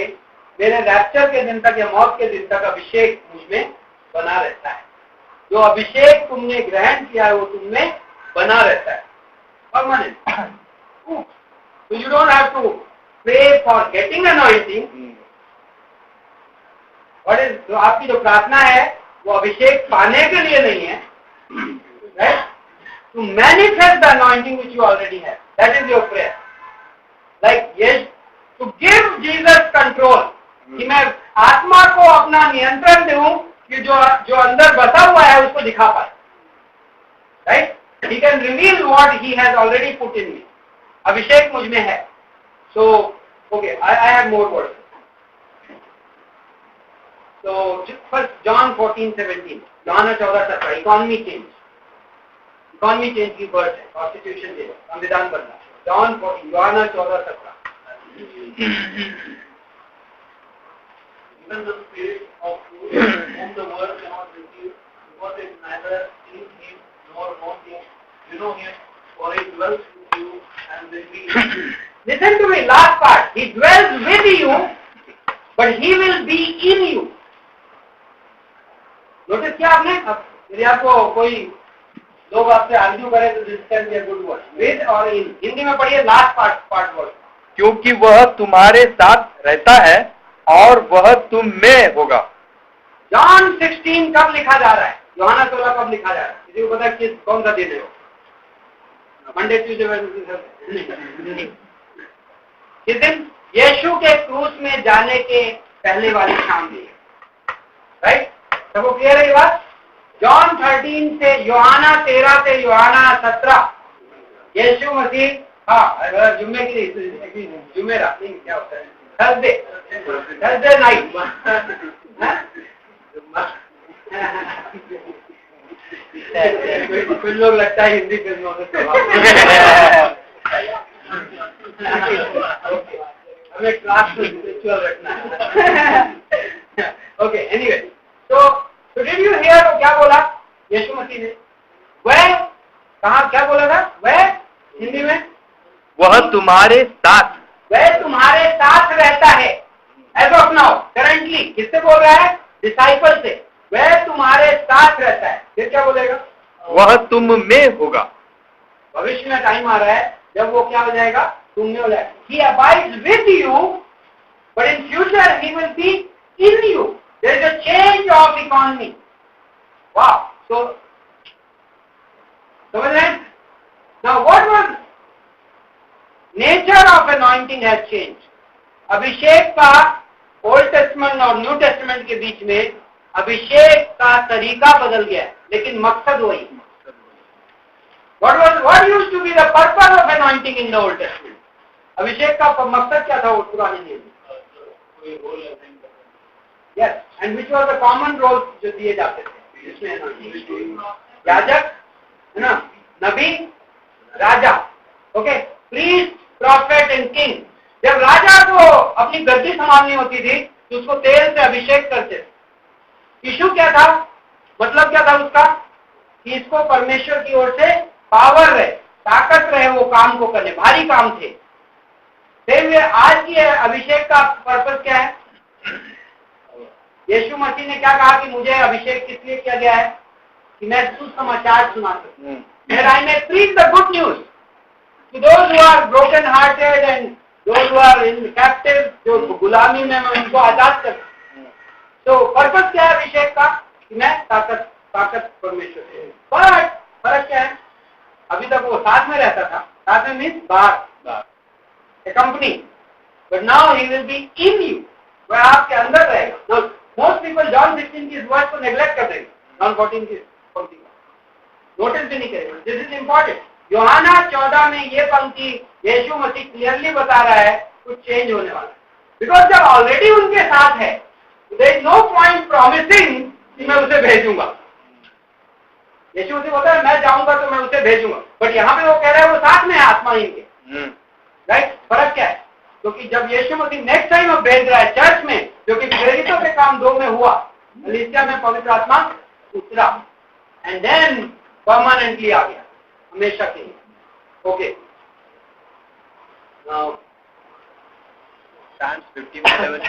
मेरे रैप्चर के दिन तक या मौत के दिन तक अभिषेक मुझ में बना रहता है। जो अभिषेक तुमने ग्रहण किया है वो तुम में बना रहता है, permanent. So you don't have to pray for getting anointing. What is, तो आपकी जो प्रार्थना है वो अभिषेक पाने के लिए नहीं है, right? To manifest the anointing which you already have. That is your prayer. Like yes, to give Jesus control. कि मैं आत्मा को अपना नियंत्रण दूं कि जो अंदर बसा हुआ है उसको दिखा पाए, right? He can reveal what he has already put in me. अभिषेक मुझ में है. So, okay, I have more words. So, first John 14:17, John 14:17, economy change. Economy change की वर्ड है, कॉन्स्टिट्यूशन डे, संविधान बनना. John 14:17. Even the Spirit of truth, whom the world cannot receive, because it neither sees him nor knows him. You know him, for he dwells with you and will be in you. Listen to me, last part. He dwells with you, but he will be in you. Notice किया आपने? अब यदि आपको कोई लोग आपसे argue करे तो this can be a good word, with और इन। हिंदी में पढ़िए लास्ट पार्ट वर्ड। क्योंकि वह तुम्हारे साथ रहता है और वह तुम में होगा। जॉन 16 कब लिखा जा रहा है? यूहन्ना 16 कब लिखा जा रहा है? किसी को पता है कौन सा दिन है वो? Monday, Tuesday, Wednesday. किस दिन? यीशु के क्रूस में जाने के पहले वाली शाम थी, राइट? सबको क्लियर है ये बात? जॉन 13 से यूहन्ना 13 से यूहन्ना 17, यीशु मसीह, हाँ, जुम्मे की जुम्मे रात नहीं, क्या होता है, थर्सडे नाइट, कुछ लोग लगता है हिंदी फिल्मों से हमें क्लास में स्पिरिचुअल रखना है। ओके, एनीवे, तो डिड यू हियर वो क्या बोला यीशु मसीह ने? वह कहाँ क्या बोला था? वह हिंदी में वह तुम्हारे साथ, वह तुम्हारे साथ रहता है। एज ऑफ नाउ, करंटली किससे बोल रहा है? डिसाइपल से। वह तुम्हारे साथ रहता है। फिर क्या बोलेगा? वह तुम में होगा। भविष्य में टाइम आ रहा है जब वो क्या हो जाएगा? तुम में हो जाएगा। He abides with you, but in future he will be in you. There is a change of economy. Wow. So then, now what was nature of anointing has changed. अभिषेक का ओल्ड टेस्टमेंट और new testament के बीच में अभिषेक का तरीका बदल गया, लेकिन मकसद वही। What used to be the purpose of anointing in the Old Testament? अभिषेक का मकसद क्या था वो पुराने नियम में? Yes, and which was the common roles जो दिए जाते थे इसमें anointing? याजक, है ना, नबी, राजा, okay, priest, prophet and king. जब राजा को अपनी गद्दी संभालनी होती थी तो उसको तेल से अभिषेक करते थे। इशू क्या था? मतलब क्या था उसका? कि इसको परमेश्वर की ओर से पावर रहे, ताकत रहे वो काम को करने, भारी काम थे। फिर आज की अभिषेक का पर्पस क्या है? यीशु मसीह ने क्या कहा कि मुझे अभिषेक किस लिए किया गया है? कि मैं सुसमाचार सुना सकूं। And I may preach the good news to those who are broken hearted and those who are in captive, जो गुलामी में मैं उनको आजाद कर सकूं। तो पर्पस क्या है अभिषेक का? कि मैं ताकत परमेश्वर से। But फर्क क्या है? अभी तक वो साथ में रहता था, साथ में मीन्स बाहर, a company, but now he will be in you, वह आपके अंदर रहेगा। मोस्ट पीपल जॉन 16 की इस वर्ड को नेग्लेक्ट कर देंगे, जॉन 14 की पंक्ति को नोटिस भी नहीं करेंगे। This is important. यूहन्ना 14 में ये पंक्ति यीशु मसीह क्लियरली बता रहा है कुछ चेंज होने वाला है, बिकॉज जब ऑलरेडी उनके साथ है, there is no point promising कि मैं उसे भेजूंगा। यीशु मसीह बोलता है मैं जाऊंगा तो मैं उसे भेजूंगा, बट यहाँ पे वो कह रहा है वो साथ में है आत्मा इनके, राइट? फर्क क्या है? क्योंकि जब यीशु मसीह नेक्स्ट टाइम अब भेज रहा है चर्च में, जो कि प्रेरितों के काम 2 में हुआ, कलीसिया में पवित्र आत्मा उतरा एंड देन परमानेंटली आ गया, हमेशा के लिए। ओके, Psalms 51:11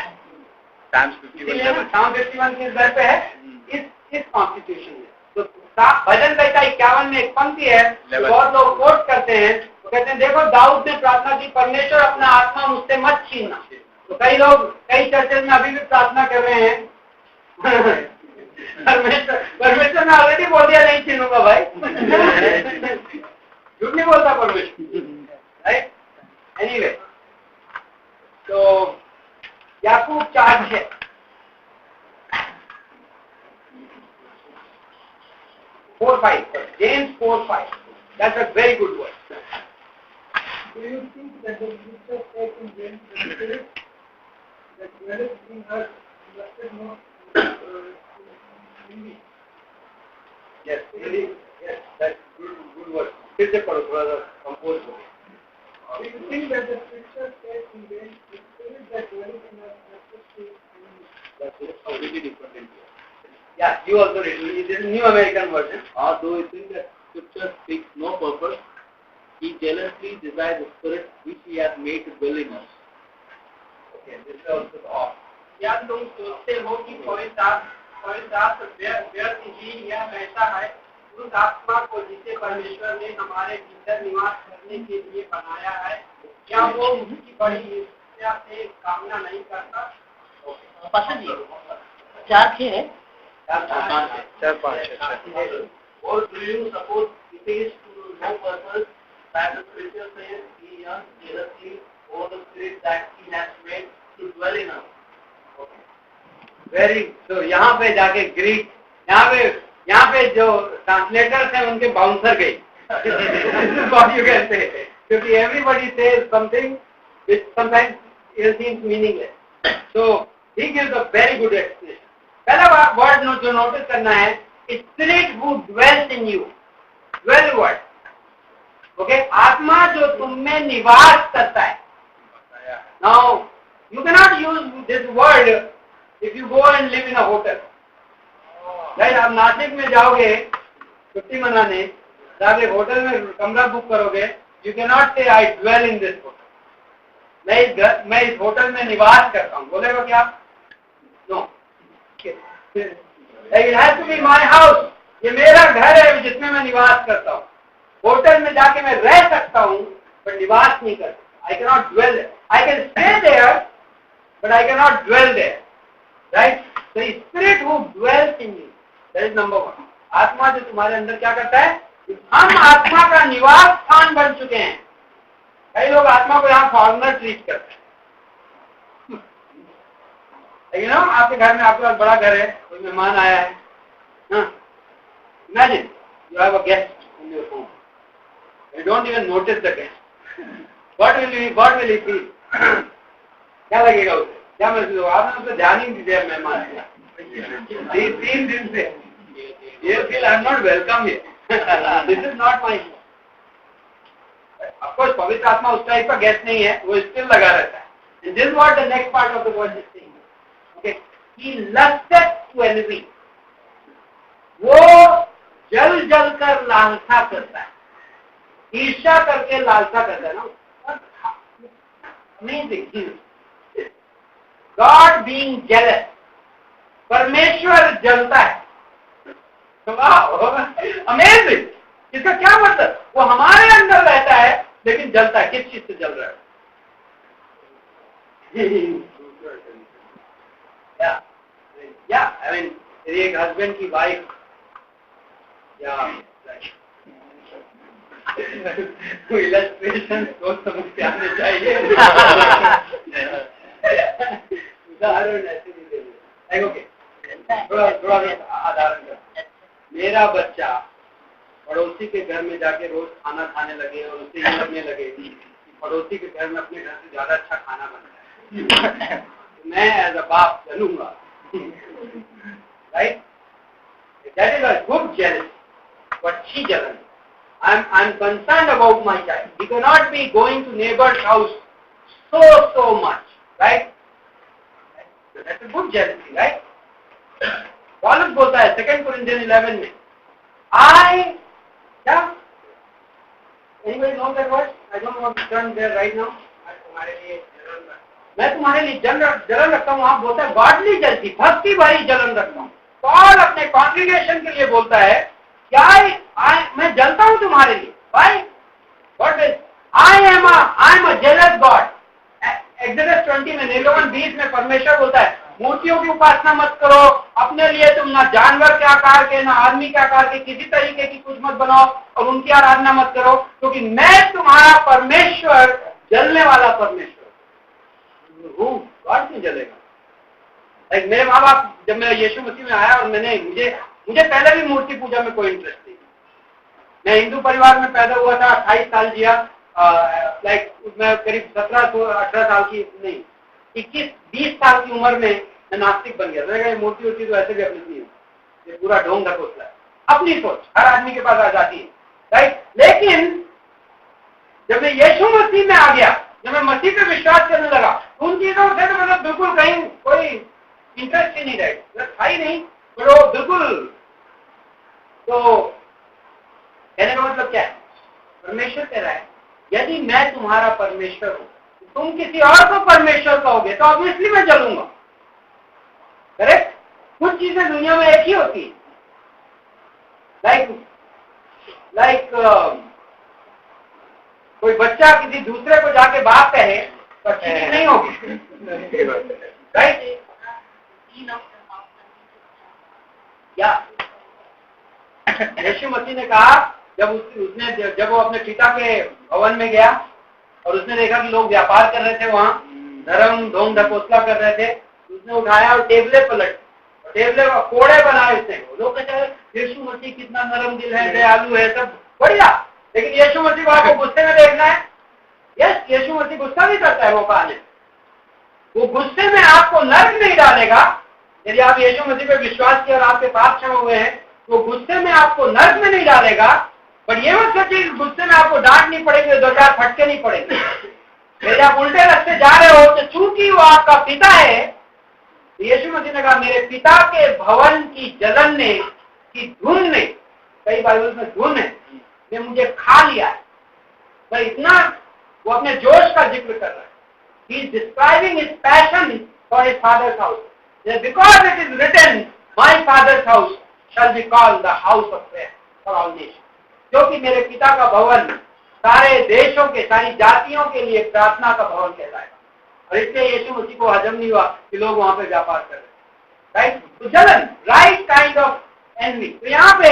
Psalms 51:11 Psalm 51 किस दर पे है? इस कॉन्स्टिट्यूशन में। तो भजन संहिता 51 में एक पंक्ति है जो बहुत लोग कोट करते हैं, वो कहते हैं देखो दाऊद ने प्रार्थना की, परमेश्वर अपना आत्मा मुझसे मत छीनना। तो कई लोग कई चर्चेज में अभी भी प्रार्थना कर रहे हैं परमेश्वर ने ऑलरेडी बोल दिया नहीं छीनूंगा भाई। झूठ नहीं बोलता परमेश्वर, राइट? एनीवे, तो याकूब 4:6 4:5 James 4:5, that's a very good word. Do you think that the scripture says in James the Spirit that dwelleth in us lusted not in me? Yes, really, yes, that's good word. फिर से पढ़ो, थोड़ा सा compose हो। Do you think that the scripture says in James the Spirit that dwelleth in us lusted in me? That's completely different in here. Yeah, you also read. This is New American Version. Although I think that scripture speaks no purpose, he jealously desires the spirit which he has made to dwell in us. Okay, this is also off. क्या तुम सोचते हो कि पवित्र आत्मा व्यर्थ ही या वैसा है? उस आत्मा को जिसे परमेश्वर ने हमारे भीतर निवास करने के लिए बनाया है, क्या वो उसकी बड़ी इच्छा से कामना नहीं करता? पास्टर जी 4:6 है। 4-5 Or do you suppose it is to no purpose that the scripture says he yearns jealously over the spirit that he has made to dwell in us? Very तो यहाँ पे जाके ग्रीक, यहाँ पे जो ट्रांसलेटर्स हैं उनके बाउंसर गई। क्योंकि everybody says something which sometimes it seems meaningless, so he gives a very good explanation. पहला वर्ड जो नोटिस करना है, spirit who dwells in you, dwell word, okay, आत्मा जो तुम में निवास करता है। Now you can not use this word if you go and live in a hotel, right? आप नासिक में जाओगे छुट्टी मनाने, जाके होटल में कमरा बुक करोगे, you cannot say I dwell in this hotel. मैं इस होटल में निवास करता हूँ, बोलेगा क्या? No. It has to be my house. ये मेरा घर है जिसमें मैं निवास करता हूँ। होटल में जाके मैं रह सकता हूँ, पर निवास नहीं कर सकता। I cannot dwell there. I can stay there, but I cannot dwell there. Right? So the spirit who dwells in you, that is number 1. आत्मा जो तुम्हारे अंदर क्या करता है? हम आत्मा का निवास स्थान बन चुके हैं। कई लोग आत्मा को यहाँ फॉरनर ट्रीट करते हैं। लेकिन आपके घर में, आपके पास बड़ा घर है, कोई मेहमान आया है, Imagine you have a guest in your home. You don't even notice the guest. What will he feel? क्या लगेगा उसे? क्या महसूस होगा? आपने उसको ध्यान ही नहीं दिया मेहमान। 3 दिन से ये feel I am not welcome here, this is not my home. Of course पवित्र आत्मा उस टाइप का गेस्ट नहीं है, वो स्टिल लगा रहता है। And this what the next part of the word is saying, okay, he lusted to envy, वो जल कर लालसा करता है, ईर्ष्या करके लालसा करता है ना। अमेजिंग, God being jealous, परमेश्वर जलता है। अमेजिंग, इसका क्या मतलब? वो हमारे अंदर रहता है लेकिन जलता है। किस चीज से जल रहा है? या आई मीन एक हस्बैंड की वाइफ या इलस्ट्रेशन सोच समझ के आने चाहिए। उदाहरण ऐसे नहीं देंगे। ओके, थोड़ा थोड़ा आधारण कर। मेरा बच्चा पड़ोसी के घर में जाके रोज खाना खाने लगे और उसे ये लगने लगे कि पड़ोसी के घर में अपने घर से ज्यादा अच्छा खाना बनता है, मैं एज अ बाप जलूंगा, right? That is a good jealousy, but she doesn't. I'm concerned about my child. He cannot be going to neighbor's house so much, right? That's a good jealousy, right? Paulus बोलता है 2 Corinthians 11 में, क्या? Anybody know that word? I don't want to turn there right now. मैं तुम्हारे लिए जलन रखता हूँ। आप बोलता है गॉडली जलती, भक्ति भरी जलन रखता हूँ। पॉल अपने कॉन्ग्रीगेशन के लिए बोलता है क्या मैं जलता हूं तुम्हारे लिए। भाई what is I am a jealous God. Exodus 20 में 11:20 में परमेश्वर बोलता है मूर्तियों की उपासना मत करो, अपने लिए तुम ना जानवर के आकार के ना आदमी के आकार के किसी तरीके की कुछ मत बनाओ और उनकी आराधना मत करो, क्योंकि मैं तुम्हारा परमेश्वर, जलने वाला परमेश्वर हूं। गॉड क्यों जलेगा? मेरे माँ बाप, जब मैं यीशु मसीह में आया और मुझे पहले भी मूर्ति पूजा में कोई इंटरेस्ट नहीं। मैं हिंदू परिवार में पैदा हुआ था, 28 साल जिया, मैं करीब 17-18 साल की नहीं 21-20 साल की उम्र में मैं नास्तिक बन गया। मैंने कहा मूर्ति उर्ति तो ऐसे भी अपनी नहीं है, ये पूरा ढोंग ढकोसला है। अपनी सोच, हर आदमी के पास आजादी है, राइट? लेकिन जब मैं यीशु मसीह में आ गया, जब मैं मसीह पे विश्वास करने लगा, उन चीजों से तो मतलब बिल्कुल कहीं कोई इंटरेस्ट ही नहीं रहेगा, था ही नहीं, तो बिल्कुल। तो कहने का मतलब क्या है? परमेश्वर कह रहा है यदि मैं तुम्हारा परमेश्वर हूं, तुम किसी और को परमेश्वर कहोगे तो ऑब्वियसली मैं जलूंगा। करेक्ट? कुछ चीजें दुनिया में एक ही होती है, लाइक कोई बच्चा किसी दूसरे को जाके बाप कहे तो अच्छी चीज नहीं होगी, राइट? या यीशु मसीह ने कहा जब वो अपने पिता के भवन में गया और उसने देखा कि लोग व्यापार कर रहे थे, वहां धर्म ढोंग ढकोसला कर रहे थे, उसने उठाया और टेबले पलट, टेबले कोड़े बनाए उसने। लोग कहते हैं यीशु मसीह कितना नरम दिल है, दयालु है, सब बढ़िया, लेकिन यीशु मसीह को आपको गुस्से में देखना है? यस, यीशु मसीह गुस्सा भी करता है, वो कहानी वो गुस्से में आपको नर्क नहीं डालेगा। यदि आप यीशु मसीह पे विश्वास किए और आपके पाप क्षमा हुए हैं, तो गुस्से में आपको नर्क में नहीं डालेगा। पर ये मत सोचिए गुस्से में आपको डांट नहीं पड़ेगी, 2-4 फटके नहीं पड़ेंगे। यदि आप उल्टे रास्ते जा रहे हो तो चूंकि वो आपका पिता है, यीशु मसीह ने कहा मेरे पिता के भवन की जलन ने, की धुन ने, कई बाइबल में धुन है, ने मुझे खा लिया है। तो इतना वो अपने जोश का जिक्र कर रहा है। He is describing his passion for his father's house. Because it is written, my father's house shall be called the house of prayer for all nations. क्योंकि मेरे पिता का भवन सारे देशों के, सारी जातियों के लिए प्रार्थना का भवन कहलाएगा। और इसलिए यीशु मसीह को हजम नहीं हुआ कि लोग वहां पे व्यापार कर रहे हैं, राइट? तो जलन, राइट काइंड ऑफ एनवी। तो यहाँ पे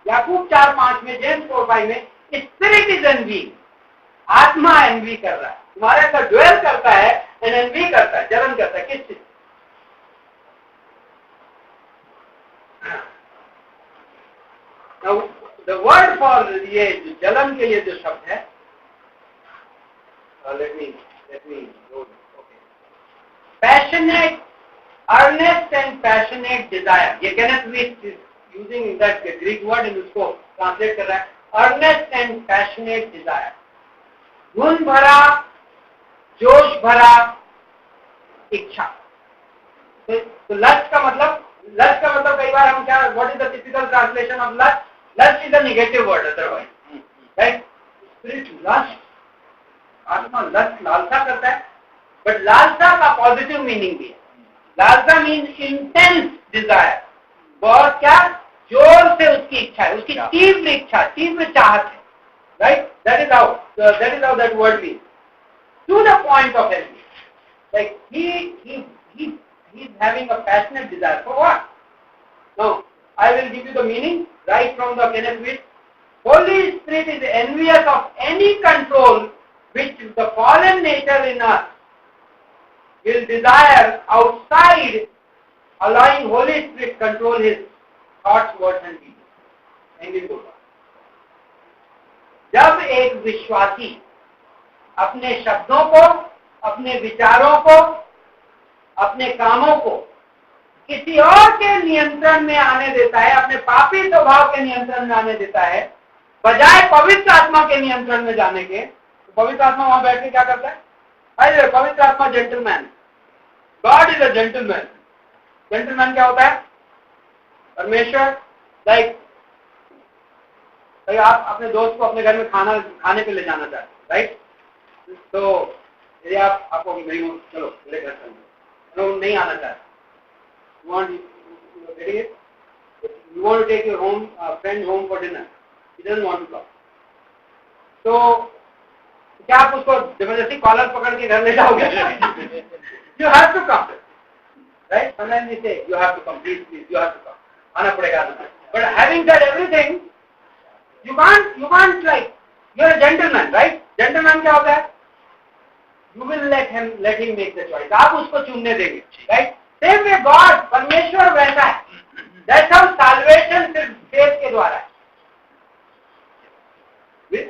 याकूब 4:5 में, जेम्स 4:5 में, स्पिरिट इज एनवी, आत्मा एनवी कर रहा है, तुम्हारे अंदर ड्वेल करता है, एनवी करता है, जलन करता है। किस चीज? द वर्ड फॉर ये जलन के लिए जो शब्द है, let me passionate, earnest and passionate desire. ये Kenneth Wuest using that Greek word and उसको ट्रांसलेट कर रहा है, अर्नेस्ट एंड पैशनेट डिजायर, धुन भरा, जोश भरा इच्छा। तो लस्ट का मतलब कई बार हम क्या, what is the typical translation of lust? Lust is a negative word otherwise, right? Spirit lust, आत्मा लस्ट, लालसा करता है, बट लालसा का पॉजिटिव मीनिंग भी है। लालसा मीन्स इंटेंस डिजायर, बहुत क्या, जोर से उसकी इच्छा है, उसकी तीव्र इच्छा, तीव्र चाहत है, right? That is how that word means. To the point of envy. Like he's having a passionate desire for what? Now, I will give you the meaning right from the Kenneth Wheat. Holy Spirit is envious of any control which the fallen nature in us will desire outside allowing Holy Spirit control his thoughts, words and deeds. नहीं होगा। जब एक विश्वासी अपने शब्दों को, अपने विचारों को, अपने कामों को किसी और के नियंत्रण में आने देता है, अपने पापी स्वभाव के नियंत्रण में आने देता है, बजाय पवित्र आत्मा के नियंत्रण में जाने के, तो पवित्र आत्मा वहां बैठ के क्या करता है? अरे पवित्र आत्मा gentleman, God is a gentleman. Gentleman क्या होता है? परमेश्वर लाइक आप अपने दोस्त को अपने घर में खाने पे ले जाना चाहते हैं, राइट? तो यदि आपको चलो मेरे घर चलो, नहीं आना चाहते, you want to take your friend home for dinner, he doesn't want to come, तो क्या आप उसको जबरदस्ती कॉलर पकड़ के घर ले जाओगे? You have to come, right? Sometimes we say you have to come, please, you have to come, आना पड़ेगा। But having said everything, you can't like, you're a gentleman, right? Gentleman क्या होता है? You will let him make the choice. आप उसको चुनने देंगे, right? Same way God, परमेश्वर वैसा है। That's how salvation सिर्फ faith के द्वारा है।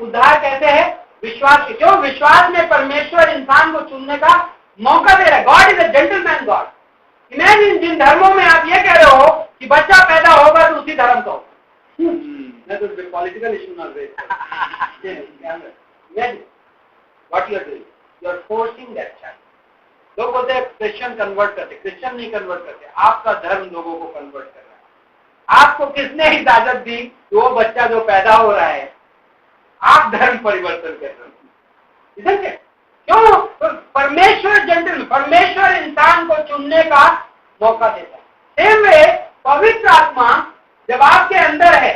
उद्धार कैसे है? विश्वास के। क्यों? विश्वास में परमेश्वर इंसान को चुनने का मौका दे रहा है। God is a gentleman God. Imagine जिन धर्मों में आप ये कह रहे हो कि बच्चा पैदा होगा तो उसी धर्म का। मैं तो पॉलिटिकल इशू ना रेज कर। Imagine what you are doing. You are forcing that child. लोग बोलते हैं क्रिश्चियन कन्वर्ट करते, क्रिश्चियन नहीं कन्वर्ट करते, आपका धर्म लोगों को कन्वर्ट कर रहा है। आपको किसने इजाजत दी कि वो बच्चा जो पैदा हो रहा है आप धर्म परिवर्तन कर रहे हो? क्यों? तो परमेश्वर जेंटल, परमेश्वर इंसान को चुनने का मौका देता है। सेम वे पवित्र आत्मा जब आपके अंदर है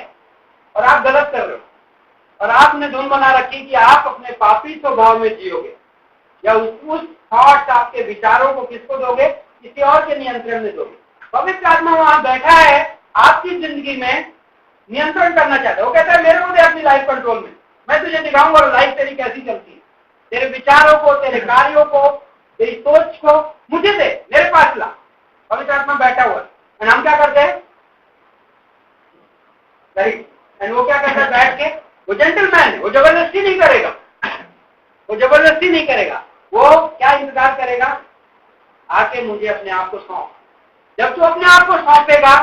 और आप गलत कर रहे हो और आपने धुन बना रखी कि आप अपने पापी स्वभाव में जियोगे, या उस थॉट्स आपके विचारों को किसको दोगे? किसी और के नियंत्रण में दोगे। पवित्र आत्मा वहां बैठा है आपकी जिंदगी में नियंत्रण करना चाहता है। वो कहता है मेरे को दे अपनी लाइफ कंट्रोल में, मैं तुझे दिखाऊंगा लाइफ तेरी कैसी चलती है, तेरे विचारों को, तेरे कार्यों को, तेरी सोच को मुझे दे, मेरे पास ला। पवित्र आत्मा बैठा हुआ है। हम क्या करते हैं? राइट। एंड वो क्या करता है बैठ के? वो जेंटलमैन है, वो जबरदस्ती नहीं करेगा, वो जबरदस्ती नहीं करेगा। वो क्या इंतजार करेगा? आके मुझे अपने आप को सौंप। जब तू अपने आप को सौंपेगा,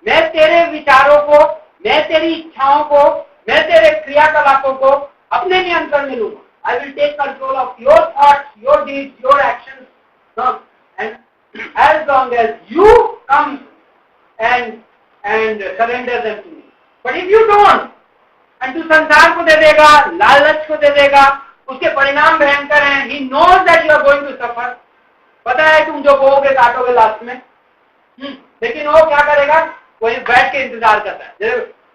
मैं तेरे विचारों को, मैं तेरी इच्छाओं को, मैं तेरे क्रियाकलापों को अपने नियंत्रण में लूंगा। I will take control of your thoughts, your deeds, your actions, and as long as you come and surrender them to me. But if you don't, and तू संसार को दे देगा, लालच को दे देगा, उसके परिणाम भयंकर हैं। He knows that you are going to suffer. पता है तुम जो बोओगे काटोगे लास्ट में। लेकिन वो क्या करेगा? वही बैठ के इंतजार करता है।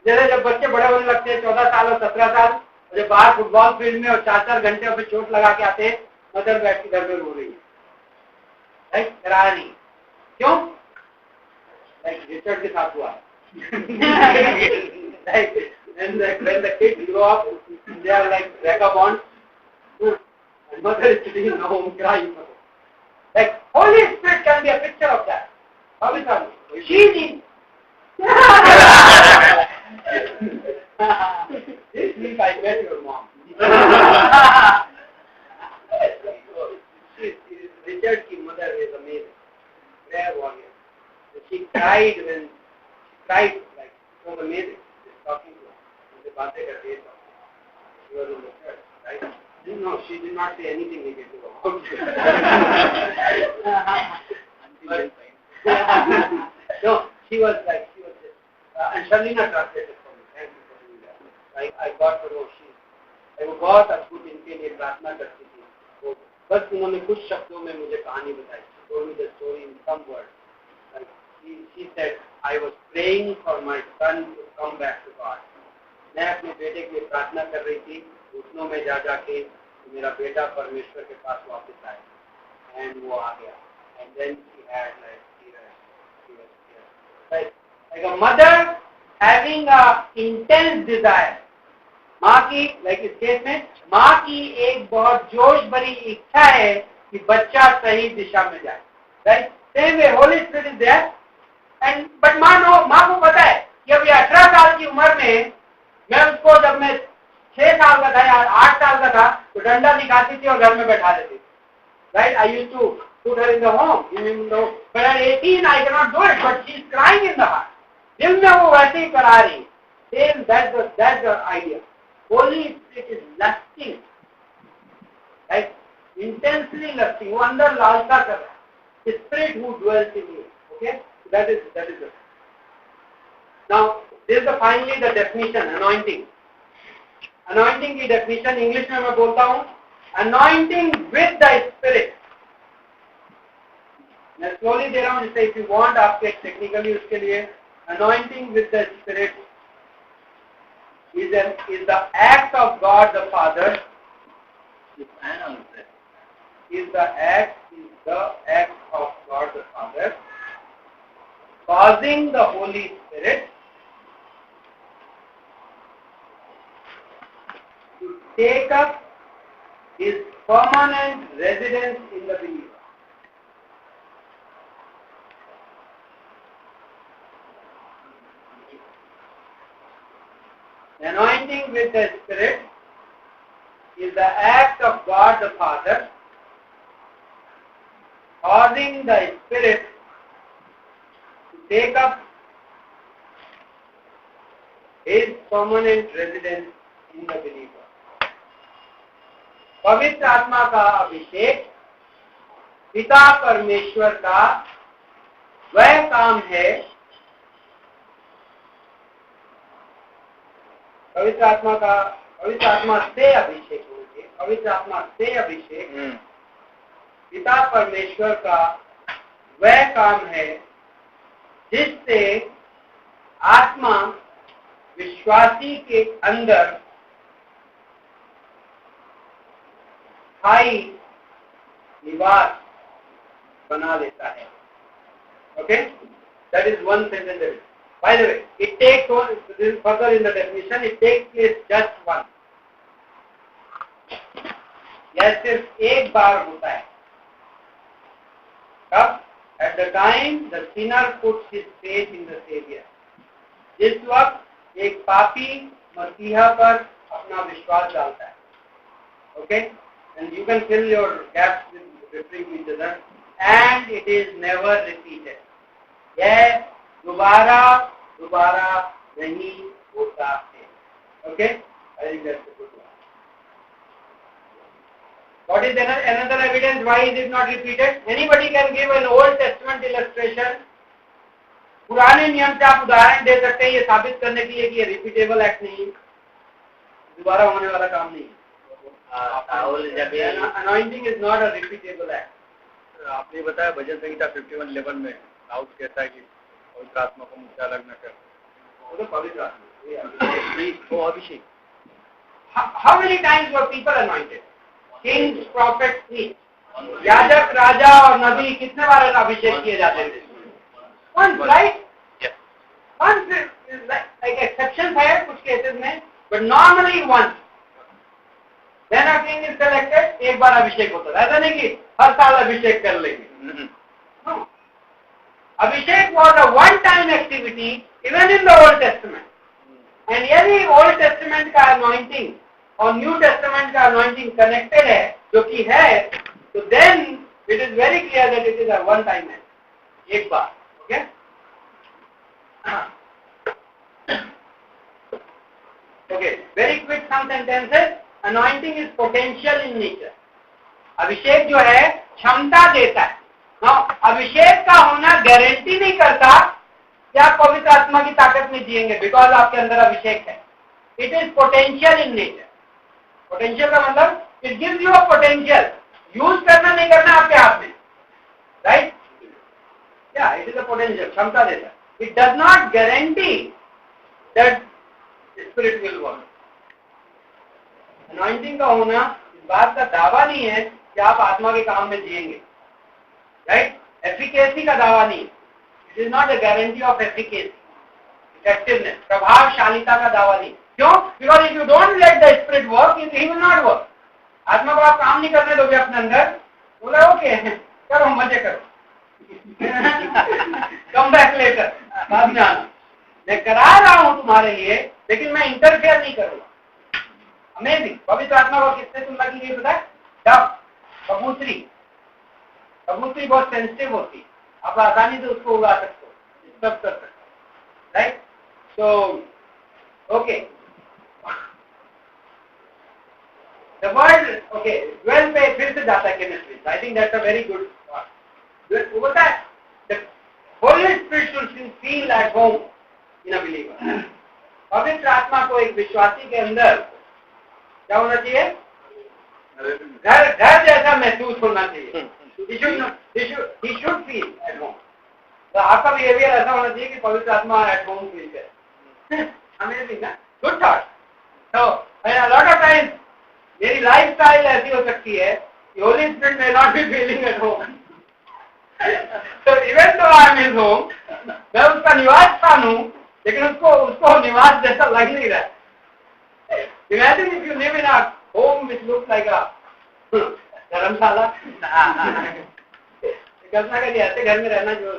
जैसे जब बच्चे बड़े होने लगते हैं 14 साल और 17 साल, और जब बाहर फुटबॉल फील्ड में और 4-4 घंटे पे चोट लगा के आते हैं, मदर बैठ के घर में रो रही है, राइट? कराया नहीं। क्यों? रिचर्ड के साथ हुआ। When the kids grow up, they are like vagabonds. And mother is sitting in the home crying. Like Holy Spirit can be a picture of that. How is that? She needs. This week I met your mom. Richard ki mother is amazing. Prayer warrior. She cried like so amazing. Just talking to her. The baate karte hai. She was in the church, right? No, she did not say anything negative about you. No, she was just, and Shalina translated for me. Thank you for doing that. I got to know वो बहुत अद्भुत इनके लिए प्रार्थना करती थी। वो बस उन्होंने कुछ शब्दों में मुझे कहानी बताई। She told me the story in some words. Like she said, I was praying for my son to come back to God. मैं अपने बेटे के लिए प्रार्थना कर रही थी, घुटनों में जा के मेरा बेटा परमेश्वर के पास वापस आए, and वो आ गया, and then she had like tears. Like a mother having a intense desire माँ की, लाइक इस केस में माँ की एक बहुत जोश भरी इच्छा है कि बच्चा सही दिशा में जाए, right? Same way Holy Spirit is there and but माँ को पता है कि अभी 18 साल की उम्र में मैं उसको, जब मैं 6 साल का था या 8 साल का था, तो डंडा दिखाती थी और घर में बैठा देती थी, right? I used to put her in the home, but at 18 I cannot do it, but she is crying in the heart. दिल में वो वैसे ही करा रही, same that's the idea. Holy Spirit is lusting, right? Intensely lusting, वो अंदर लालसा कर रहा है. The Spirit who dwells in you, okay? So that is it. Now this is finally the definition, anointing. Anointing की definition English में मैं बोलता हूँ, anointing with the Spirit. मैं स्लोली दे रहा हूँ, जिससे इफ यू वांट आपके टेक्निकली उसके लिए, anointing with the Spirit is the act of God the Father. Is the act of God the Father causing the Holy Spirit to take up his permanent residence in the believer. The anointing with the Spirit is the act of God the Father causing the Spirit to take up his permanent residence in the believer. पवित्र आत्मा का अभिषेक पिता परमेश्वर का वह काम है, पवित्र आत्मा से अभिषेक होंगे, पवित्र आत्मा से अभिषेक पिता परमेश्वर का वह काम है जिससे आत्मा विश्वासी के अंदर स्थायी निवास बना लेता है. Okay, that is one sentence. By the way, it takes on, this is further in the definition, it takes place just once. यह सिर्फ एक बार होता है. कब? At the time the sinner puts his faith in the Savior. जिस वक्त एक पापी मसीहा पर अपना विश्वास डालता है. Okay, and you can fill your gaps with referring to each other. And it is never repeated. यह दोबारा नहीं होता है. Okay, I think that's a good one. What is another evidence why is it not repeated? Anybody can give an Old Testament illustration. पुराने नियम से आप उदाहरण दे सकते हैं ये साबित करने के लिए कि ये रिपीटेबल एक्ट नहीं, दोबारा होने वाला काम नहीं. Anointing is not a repeatable act. आपने बताया भजन संहिता 51:11 में दाऊद कहता है कि पवित्र आत्मा को मुझसे अलग न कर. वो तो पवित्र आत्मा, वो अभिषेक. How many times were people anointed? Kings, prophets, priests. याजक, राजा और नबी कितने बार अभिषेक किए जाते थे? Once, right? Yes. Once, like exceptions है कुछ cases में, but normally once. Then a king is selected, एक बार अभिषेक होता है. ऐसा नहीं कि हर साल अभिषेक कर लेंगे. No. Abhishek was a one-time activity even in the Old Testament. And यदि Old Testament का anointing और New Testament का anointing connected है, जो कि है, तो then it is very clear that it is a one-time act. एक बार, okay? Okay, very quick some sentences. Anointing is potential in nature. अभिषेक जो है क्षमता देता है. Now, अभिषेक का होना गारंटी नहीं करता कि आप पवित्र आत्मा की ताकत में जिएंगे बिकॉज आपके अंदर अभिषेक है. It is potential in nature. Potential का मतलब it gives you a potential. Use करना नहीं करना आपके हाथ में, राइट? या इट इज अ पोटेंशियल, क्षमता देता है. It does not guarantee that spirit will work. Anointing का होना इस बात का दावा नहीं है कि आप आत्मा के काम में जिएंगे, राइट? एफिकेसी का दावा नहीं. It is not a guarantee of efficacy, effectiveness, प्रभावशालिता का दावा नहीं. क्यों? Because if you don't let the spirit work he will not work. आत्मा को आप काम नहीं करने दोगे अपने अंदर, बोला ओके करो मजे करो, कम बैक लेकर, बाद में आना, मैं करा रहा हूं तुम्हारे लिए लेकिन मैं इंटरफेयर नहीं करूंगा। अमेजिंग। पवित्र आत्मा को किससे तुलना की गई पता है? डब, कबूतरी। कबूतरी बहुत सेंसिटिव होती है, आप आसानी से उसको उड़ा सकते हो, डिस्टर्ब कर सकते हो, राइट? तो okay, the word okay dwell पे फिर से जाता है chemistry. I think that's a very good word. वो बोलता है the Holi Spirit should feel at home in a believer. पवित्र आत्मा को एक विश्वासी के अंदर क्या होना चाहिए? घर घर जैसा महसूस होना चाहिए। He should feel at home. तो आपका बिहेवियर ऐसा होना चाहिए कि पवित्र आत्मा एट होम फील करे। अमेजिंग ना? Good thought. तो a lot of times मेरी लाइफ स्टाइल ऐसी हो सकती है कि Holi spirit may not be feeling at home. So even though I am his home, मैं उसका निवास स्थान हूँ, लेकिन उसको निवास जैसा लग नहीं रहा है। Imagine if you live in a home which looks like a धर्मशाला। कल्पना करिए ऐसे घर में रहना जो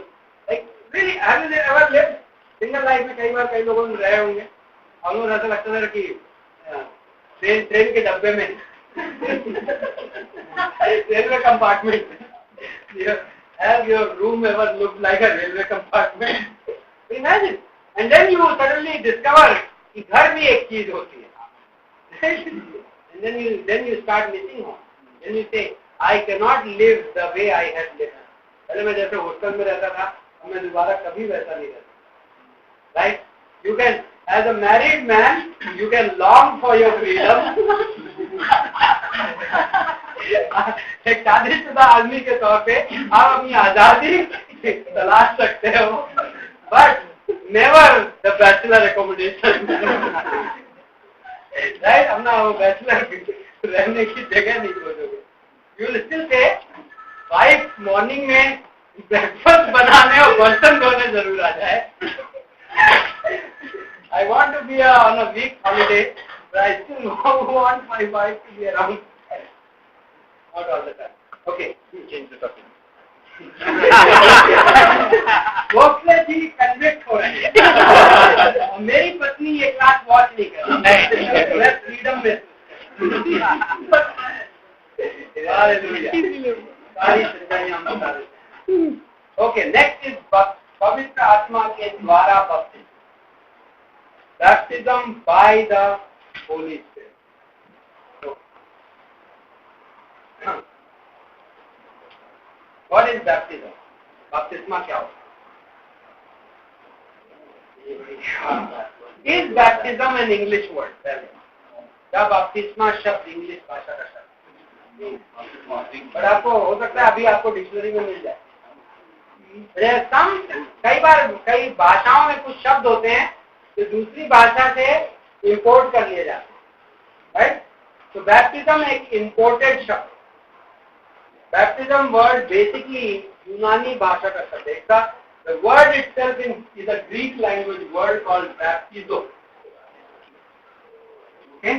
like really have you ever lived single life में? कई बार कई लोगों में रहे होंगे, हम लोग ऐसा लगता था कि ट्रेन के डब्बे में रेलवे कंपार्टमेंट में। Have your room ever looked like a railway compartment? Imagine, and then you suddenly discover कि घर भी एक चीज होती है। And then you start missing home. Then you say, I cannot live the way I had lived. पहले मैं जैसे हॉस्टल में रहता था, अब मैं दोबारा कभी वैसा नहीं रहता। Right? You can, as a married man, you can long for your freedom. एक शादीशुदा आदमी के तौर पे आप अपनी आजादी तलाश सकते हो, but never the bachelor accommodation. Right? अपना वो बैचलर रहने की जगह नहीं खोजोगे। You will still say, wife morning में ब्रेकफास्ट बनाने और बर्तन धोने जरूर आ जाए। I want to be on a week holiday, but I still want my wife to be around. Not all the time. Okay, change the topic. जी convict हो रहे हैं। मेरी पत्नी ये क्लास वॉच नहीं कर रही, मैं फ्रीडम में। ओके, नेक्स्ट इज पवित्र आत्मा के द्वारा बपतिस्म। Baptism by the Holi spirit. What is baptism? बपतिस्मा क्या होता है? Is baptism an English word? क्या बपतिस्मा शब्द इंग्लिश भाषा का शब्द? पर आपको हो सकता है अभी आपको डिक्शनरी में मिल जाए। कई भाषाओं में कुछ शब्द होते हैं जो दूसरी भाषा से इंपोर्ट कर लिए जाते हैं, राइट? तो बैप्टिज्म एक इंपोर्टेड शब्द। बैप्टिज्म वर्ड बेसिकली यूनानी भाषा का शब्द है। The word itself is a Greek language word called baptizo. Okay?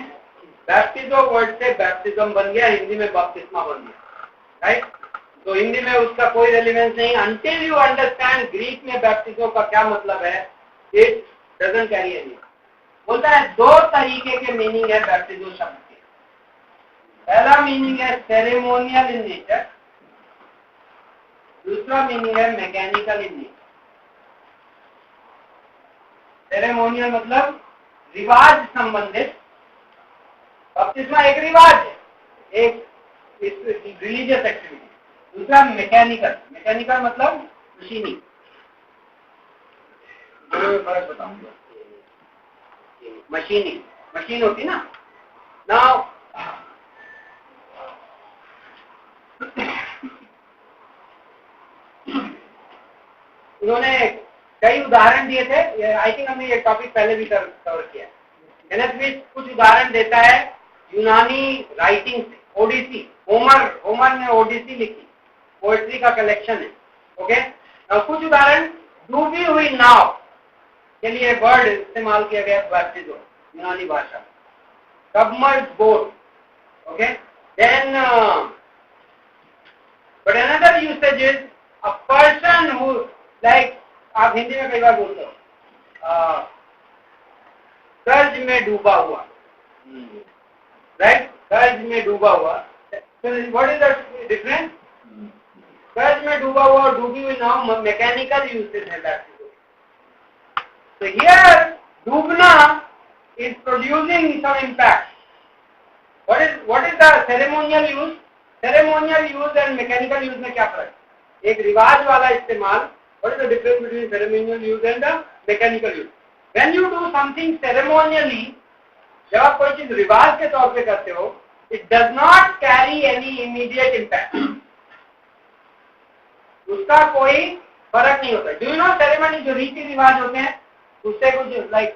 Baptizo word से बैप्टिज्म बन गया, हिंदी में बपतिस्मा बन गया, राइट? तो हिंदी में उसका कोई रेलिवेंस नहीं until you understand ग्रीक में बैप्टिजो का क्या मतलब है। It doesn't carry any. बोलता है दो तरीके के मीनिंग है बैप्टिजो शब्द के। पहला मीनिंग है सेरेमोनियल इन नेचर, दूसरा मीनिंग है मैकेनिकल इन नेचर। सेरेमोनियल मतलब रिवाज संबंधित, बपतिस्मा एक रिवाज है, एक रिलीजियस एक्टिविटी। दूसरा मैकेनिकल, मैकेनिकल मतलब मशीनी। फर्क बताऊंगा। मशीनी, मशीन होती ना। नाउ उन्होंने कई उदाहरण दिए थे। आई थिंक हमने ये टॉपिक पहले भी कवर किया। केनेथ स्मिथ कुछ उदाहरण देता है यूनानी राइटिंग से। ओडिसी, होमर ने ओडिसी लिखी, पोएट्री का कलेक्शन है। ओके, कुछ उदाहरण डूबी हुई नाव के लिए वर्ड इस्तेमाल किया गया बैप्टिज्म। यूनानी भाषा, submerged boat. Okay, then but another usage is a person who, like आप हिंदी में कई बार बोलते हो कर्ज में डूबा हुआ, राइट, कर्ज में डूबा हुआ. So what is the difference? कर्ज में डूबा हुआ और डूबी हुई नाव मैकेनिकल यूसेज है that. So here Dumna is producing some impact. What is the ceremonial use? Ceremonial use and mechanical use में क्या फर्क? एक रिवाज वाला इस्तेमाल. What is the difference between ceremonial use and the mechanical use? When you do something ceremonially, जब आप कोई चीज रिवाज के तौर पे करते हो, it does not carry any immediate impact. उसका कोई फर्क नहीं होता. Do you know ceremony जो रीति रिवाज होते हैं उससे कुछ like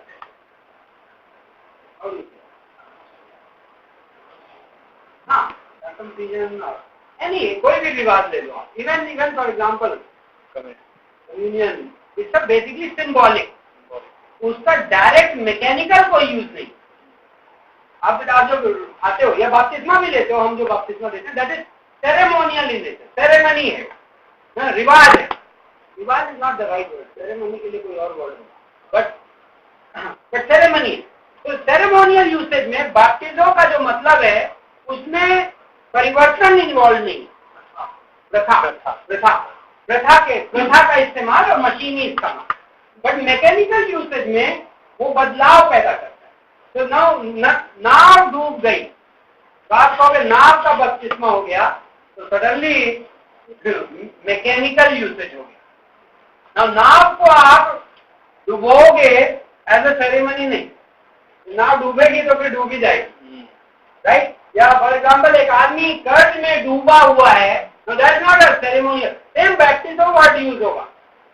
हाँ circumcision or any कोई भी रिवाज ले लो. Even for example communion, it's a basically symbolic. उसका डायरेक्ट मैकेनिकल कोई यूज नहीं. आप जो आते हो या बपतिस्मा भी लेते हो, हम जो बपतिस्मा देते हैं that is ceremonial in nature. Ceremony है, रिवाज है. रिवाज is not the right word. Ceremony के लिए कोई और वर्ड है, बट सेरेमनी. तो सेरेमोनियल यूसेज में बैप्टिज्म का जो मतलब है उसमें परिवर्तन इन्वॉल्व नहीं. प्रथा का इस्तेमाल और मशीनी इस्तेमाल. बट मैकेनिकल यूसेज में वो बदलाव पैदा करता है. तो नाव डूब गई, बात कहोगे नाव का बपतिस्मा हो गया, तो सडनली मैकेनिकल यूसेज हो गया. नाव को आप डुबोगे एज अ सेरेमनी नहीं. नाव डूबेगी तो फिर डूबी जाएगी, राइट. या फॉर एग्जाम्पल एक आदमी कर्ज में डूबा हुआ है, तो that is not a ceremonial. Same baptism word use होगा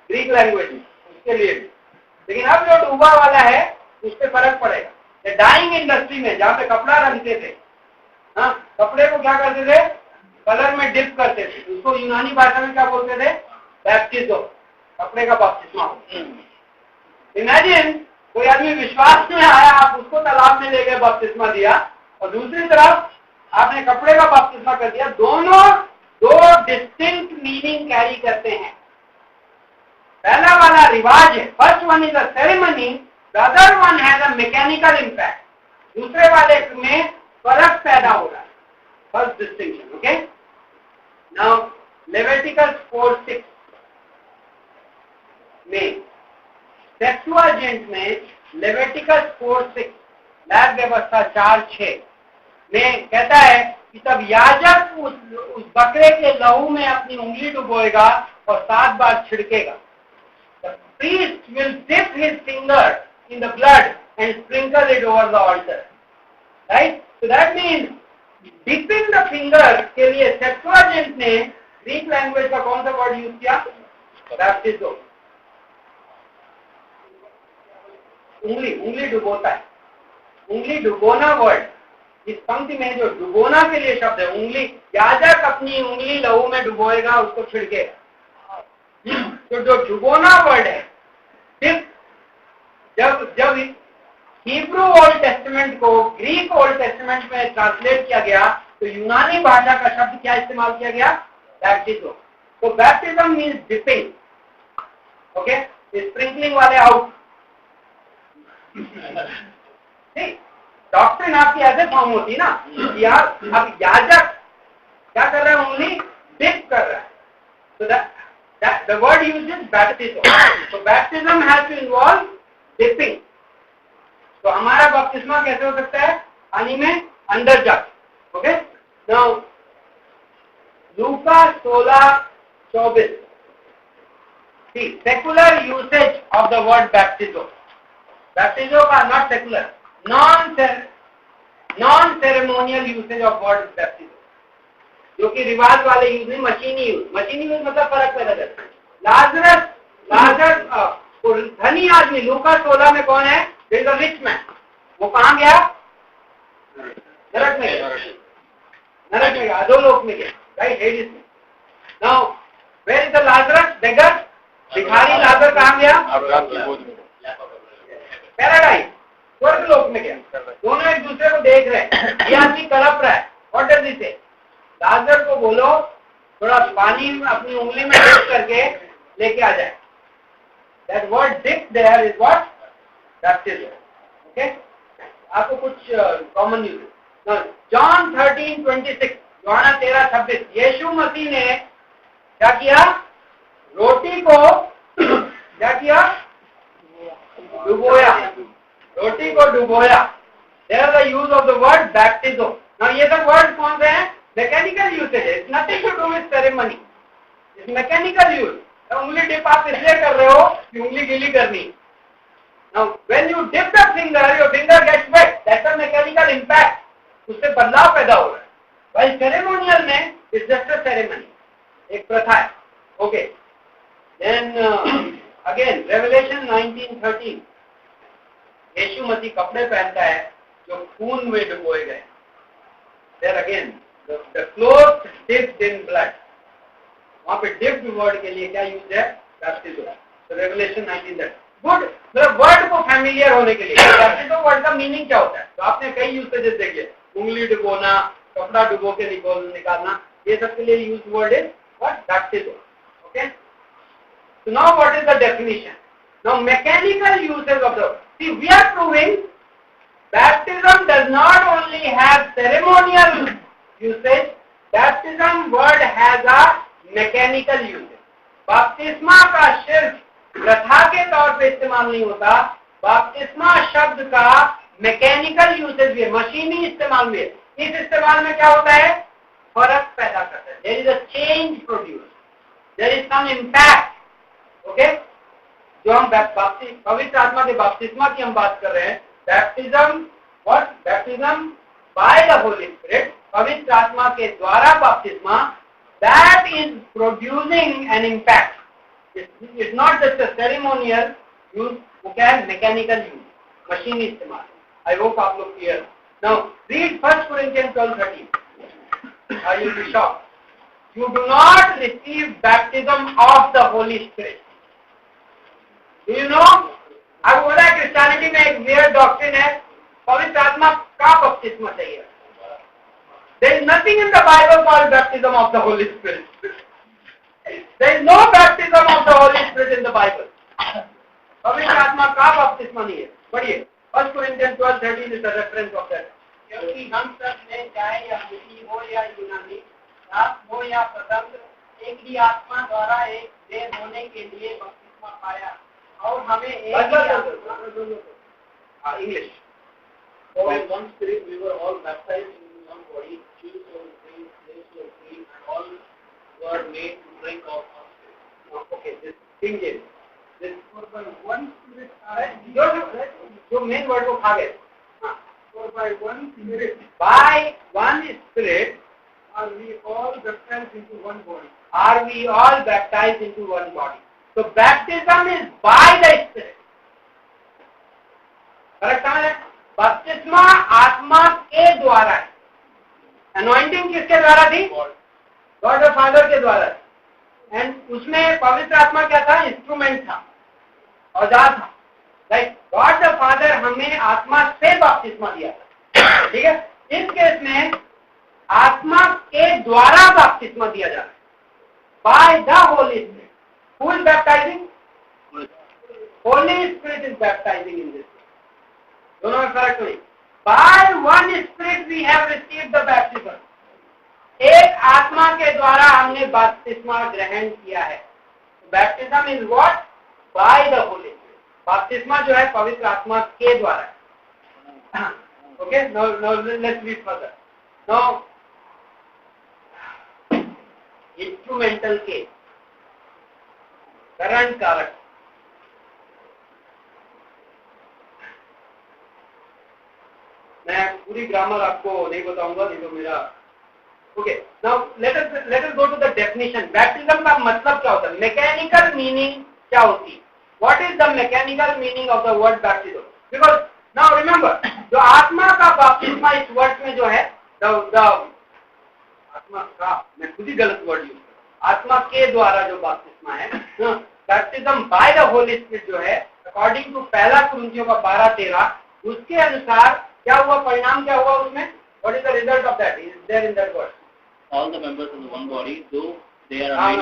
ग्रीक लैंग्वेज में उसके लिए भी. लेकिन अब जो डूबा वाला है उस पर फर्क पड़ेगा. डाइंग इंडस्ट्री में जहाँ पे कपड़ा रखते थे, हाँ, कपड़े को क्या करते थे, कलर में डिप करते थे. उसको यूनानी भाषा में क्या बोलते थे, बैप्टिज्म. कपड़े का बपतिस्मा. इमेजिन कोई आदमी विश्वास में आया, आप उसको तालाब में ले गए, बपतिस्मा दिया, और दूसरी तरफ आपने कपड़े का बपतिस्मा कर दिया. दोनों दो डिस्टिंक्ट मीनिंग कैरी करते हैं. पहला वाला रिवाज है, first one is a ceremony, the other one has a mechanical impact. दूसरे वाले में फर्क पैदा हो रहा है. First distinction. Okay, now Leviticus 4:6 में, सेप्टुअजिंट में लेविटिकस 4:6 लैब व्यवस्था 4:6 में कहता है कि तब याजक उस बकरे के लहू में अपनी उंगली डुबोएगा और 7 बार छिड़केगा. The priest will dip his finger in the blood and sprinkle it over the altar. Right? So that means dipping the finger के लिए सेप्टुअजिंट ने ग्रीक लैंग्वेज का कौन सा वर्ड यूज किया, बैप्टिज्म. उंगली डुबोता है. उंगली डुबोना वर्ड, इस पंक्ति में जो डुबोना के लिए शब्द है उंगली, याजक अपनी उंगली लहू में डुबोएगा, उसको छिड़केगा. तो जो डुबोना वर्ड है, सिर्फ जब हिब्रू ओल्ड टेस्टामेंट को ग्रीक ओल्ड टेस्टामेंट में ट्रांसलेट किया गया, तो यूनानी भाषा का शब्द क्या इस्तेमाल किया गया, बैप्टिज्म. तो baptism means dipping. Okay, sprinkling वाले आउट. डॉक्ट्रिन आपकी ऐसे फॉर्म होती है ना कि आप अब याजक क्या कर रहा है, उंगली डिप कर रहा है. So the word used is baptism. So baptism has to involve dipping. तो हमारा बपतिस्मा कैसे हो सकता है, पानी में अंदर जा. Okay, now Luka 16:24. See, secular usage of the word baptism. Baptism का not secular, non-ceremonial usage of word baptism. जो कि रिवाज वाले यूज नहीं, मशीनी यूज. मशीनी यूज मतलब फर्क पैदा करता है. लाजरस धनी आदमी लूका 16 में कौन है, there is a rich man. वो कहाँ गया, नरक में गया. नरक में गया, अधोलोक में गया, राइट, हेडिस में. Now where is the Lazarus beggar, भिखारी लाजर कहाँ गया, पैराडाइज, स्वर्ग स्वर्गलोक में गया, दोनों एक दूसरे को देख रहे हैं, ये आदमी तड़प रहा है, व्हाट डज ही से? लाजर को बोलो थोड़ा पानी अपनी उंगली में डिप करके लेके आ जाए। That word dip there is what? Baptism. Okay? आपको कुछ कॉमन यूज। जॉन 13:26, यूहन्ना 13:26, यीशु मसीह ने क्या किया? रोटी को क्या किया? डुबोया, रोटी को डुबोया। There the use of the word baptism. Now ये सब वर्ड कौन से हैं? मैकेनिकल यूसेज है, it's nothing to do with ceremony, it's mechanical use. उंगली डिप आप इसलिए कर रहे हो कि उंगली गीली करनी। Now when you dip the finger, your finger gets wet. That's a mechanical impact. उससे बदलाव पैदा हो रहा है। While ceremonial में it's just a ceremony, एक प्रथा है। Okay. Then again Revelation 19:13, यीशु मसीह कपड़े पहनता है जो खून में डुबोए गए। There again the clothes dipped in blood. वहाँ पे dipped वर्ड के लिए क्या यूज है? Baptism. So Revelation 19:13. गुड, मतलब वर्ड को फैमिलियर होने के लिए। बैप्टिज्म वर्ड का मीनिंग क्या होता है? तो आपने कई यूसेजेस देखे, उंगली डुबोना, कपड़ा डुबो के निकालना, ये सब के लिए use word is what? Baptism. Okay, so now what is the definition? Now mechanical usage of the, see we are proving baptism does not only have ceremonial usage, baptism word has a mechanical usage. बपतिस्मा का सिर्फ प्रथा के तौर पे इस्तेमाल नहीं होता, बपतिस्मा शब्द का मैकेनिकल यूसेज भी है, मशीनी इस्तेमाल भी है। इस इस्तेमाल में क्या होता है? फर्क पैदा करता है। There is a change produce, there is some impact. Okay, जो हम पवित्र आत्मा के बपतिस्मा की हम बात कर रहे हैं, baptism what? Baptism by the Holi spirit, पवित्र आत्मा के द्वारा बपतिस्मा, that is producing an impact. It's not just a ceremonial use, okay, mechanical use, machine इस्तेमाल। I hope आप लोग clear। Now read 1 Corinthians 12:13. Are you shocked? You do not receive baptism of the Holy Spirit. Do you know? अब बोला Christianity में एक weird doctrine है, पवित्र आत्मा का बपतिस्मा चाहिए। There is nothing in the Bible called baptism of the Holy Spirit. There is no baptism of the Holy Spirit in the Bible. पवित्र आत्मा का बपतिस्मा नहीं है। पढ़िए 1 Corinthians 12:13 is the reference of that. क्योंकि हम सब में चाहे यहूदी हो या यूनानी, दास हो या स्वतंत्र, एक ही आत्मा द्वारा एक देह होने के लिए बपतिस्मा पाया, और हमें एक ही English. For in one spirit we were all baptized in one body, Jews were free, slaves were free, and all were made to drink of one spirit. Okay, this thing is this For by one spirit जो main word को खा गए। for by one spirit By one spirit are we all baptized into one body. are we all baptized into one body. So baptism is by the Spirit. Correct समझ है? बपतिस्मा आत्मा के द्वारा है। अनॉइंटिंग किसके द्वारा थी? गॉड द फादर के द्वारा। एंड उसमें पवित्र आत्मा क्या था? इंस्ट्रूमेंट था, औजार था। राइट, गॉड द फादर हमें आत्मा से बपतिस्मा दिया था। ठीक है, इस केस में आत्मा के द्वारा बपतिस्मा दिया जा रहा है, by the Holi Spirit. Who is baptising? Holy Spirit is baptising in this. दोनों में फर्क नहीं। By one spirit we have received the baptism. एक आत्मा के द्वारा हमने बपतिस्मा ग्रहण किया है। Baptism is what? By the Holi Spirit. बपतिस्मा जो है पवित्र आत्मा के द्वारा। Okay, now let's read further. Now instrumental के करण कारक। मैं पूरी ग्रामर आपको नहीं बताऊंगा, नहीं तो मेरा। Okay, now let us go to the definition. Baptism का मतलब क्या होता है? मैकेनिकल मीनिंग क्या होती है? What is the mechanical meaning of the word baptism? Because now remember, जो आत्मा का बपतिस्मा इस वर्ड में जो है आत्मा का, मैं खुद ही गलत वर्ड यूज कर, आत्मा के द्वारा जो बपतिस्मा है, baptism by the Holi spirit जो है, अकॉर्डिंग टू 1 कुरिन्थियों का 12:13, उसके अनुसार क्या हुआ, परिणाम क्या हुआ उसमें? What is the result of that? Is there in that verse? All the members of the one body, though they are No, many.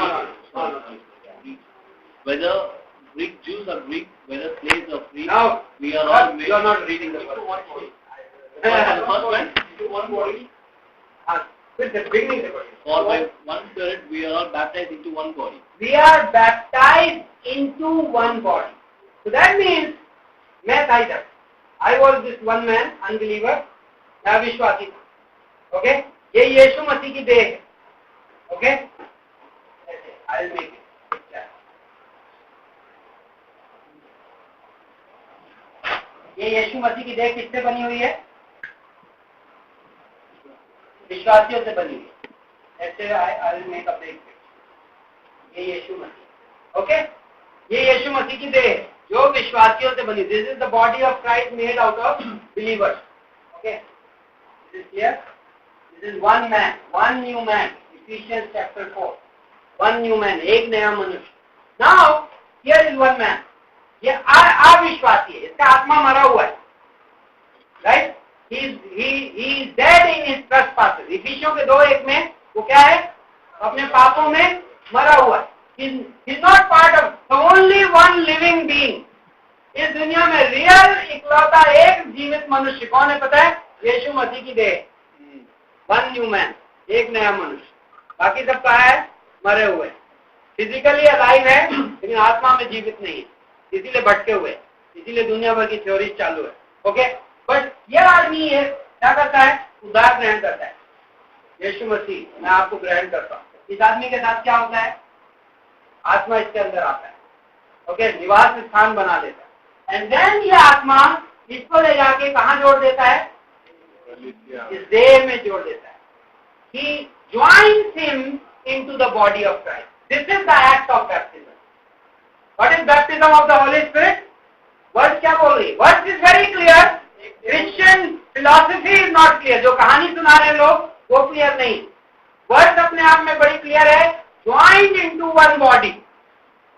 no. Whether Greek Jews or Greek, whether slaves or free, Now, we are all made you are not reading the verse. one body. The first one, into one body. With the beginning the verse. For by one Spirit we are all baptized into one body. We are baptized into one body. So that means, मैं था इधर. I was this one man, unbeliever. मैं अविश्वासी था. Okay? ये यीशु मसीह की देह है. Okay? I'll make it. ये यीशु मसीह की देह किससे बनी हुई है? विश्वासियों से बनी हुई है. ऐसे I'll make a big picture. ये यीशु मसीह. Okay? ये यीशु मसीह की देह है जो विश्वासियों से बनी. This is the body of Christ made out of believers. Okay? This is here. This is one man, one new man. Ephesians chapter 4. One new man, एक नया मनुष्य. Now here is one man. ये अविश्वासी है. इसका आत्मा मरा हुआ है. Right? He is dead in his trespasses. इफिसियों के 2:1 में वो क्या है? अपने पापों में मरा हुआ है. He's not part of the only one living being. इस दुनिया में रियल इकलौता एक जीवित मनुष्य कौन है पता है? यीशु मसीह की देह. वन न्यू मैन, एक नया मनुष्य. बाकी सब कहा है? मरे हुए. फिजिकली अलाइव है लेकिन आत्मा में जीवित नहीं है, इसीलिए भटके हुए, इसीलिए दुनिया भर की थ्योरी चालू है. ओके, बट ये आदमी है क्या करता है? उद्धार ग्रहण करता है. यीशु मसीह, मैं आपको ग्रहण करता हूँ. इस आदमी के साथ क्या होता है? आत्मा इसके अंदर आता है. ओके, निवास स्थान बना देता है. एंड देन ये आत्मा इसको ले जाके कहाँ जोड़ देता है? इस देह में जोड़ देता है. He joins him into the body of Christ. This is the act of baptism. What is baptism of the Holy Spirit? Verse क्या बोल रही है? Verse is very clear. Christian philosophy is not clear. जो कहानी सुना रहे लोग वो क्लियर नहीं. वर्ड अपने आप में बड़ी क्लियर है. Joined into one body.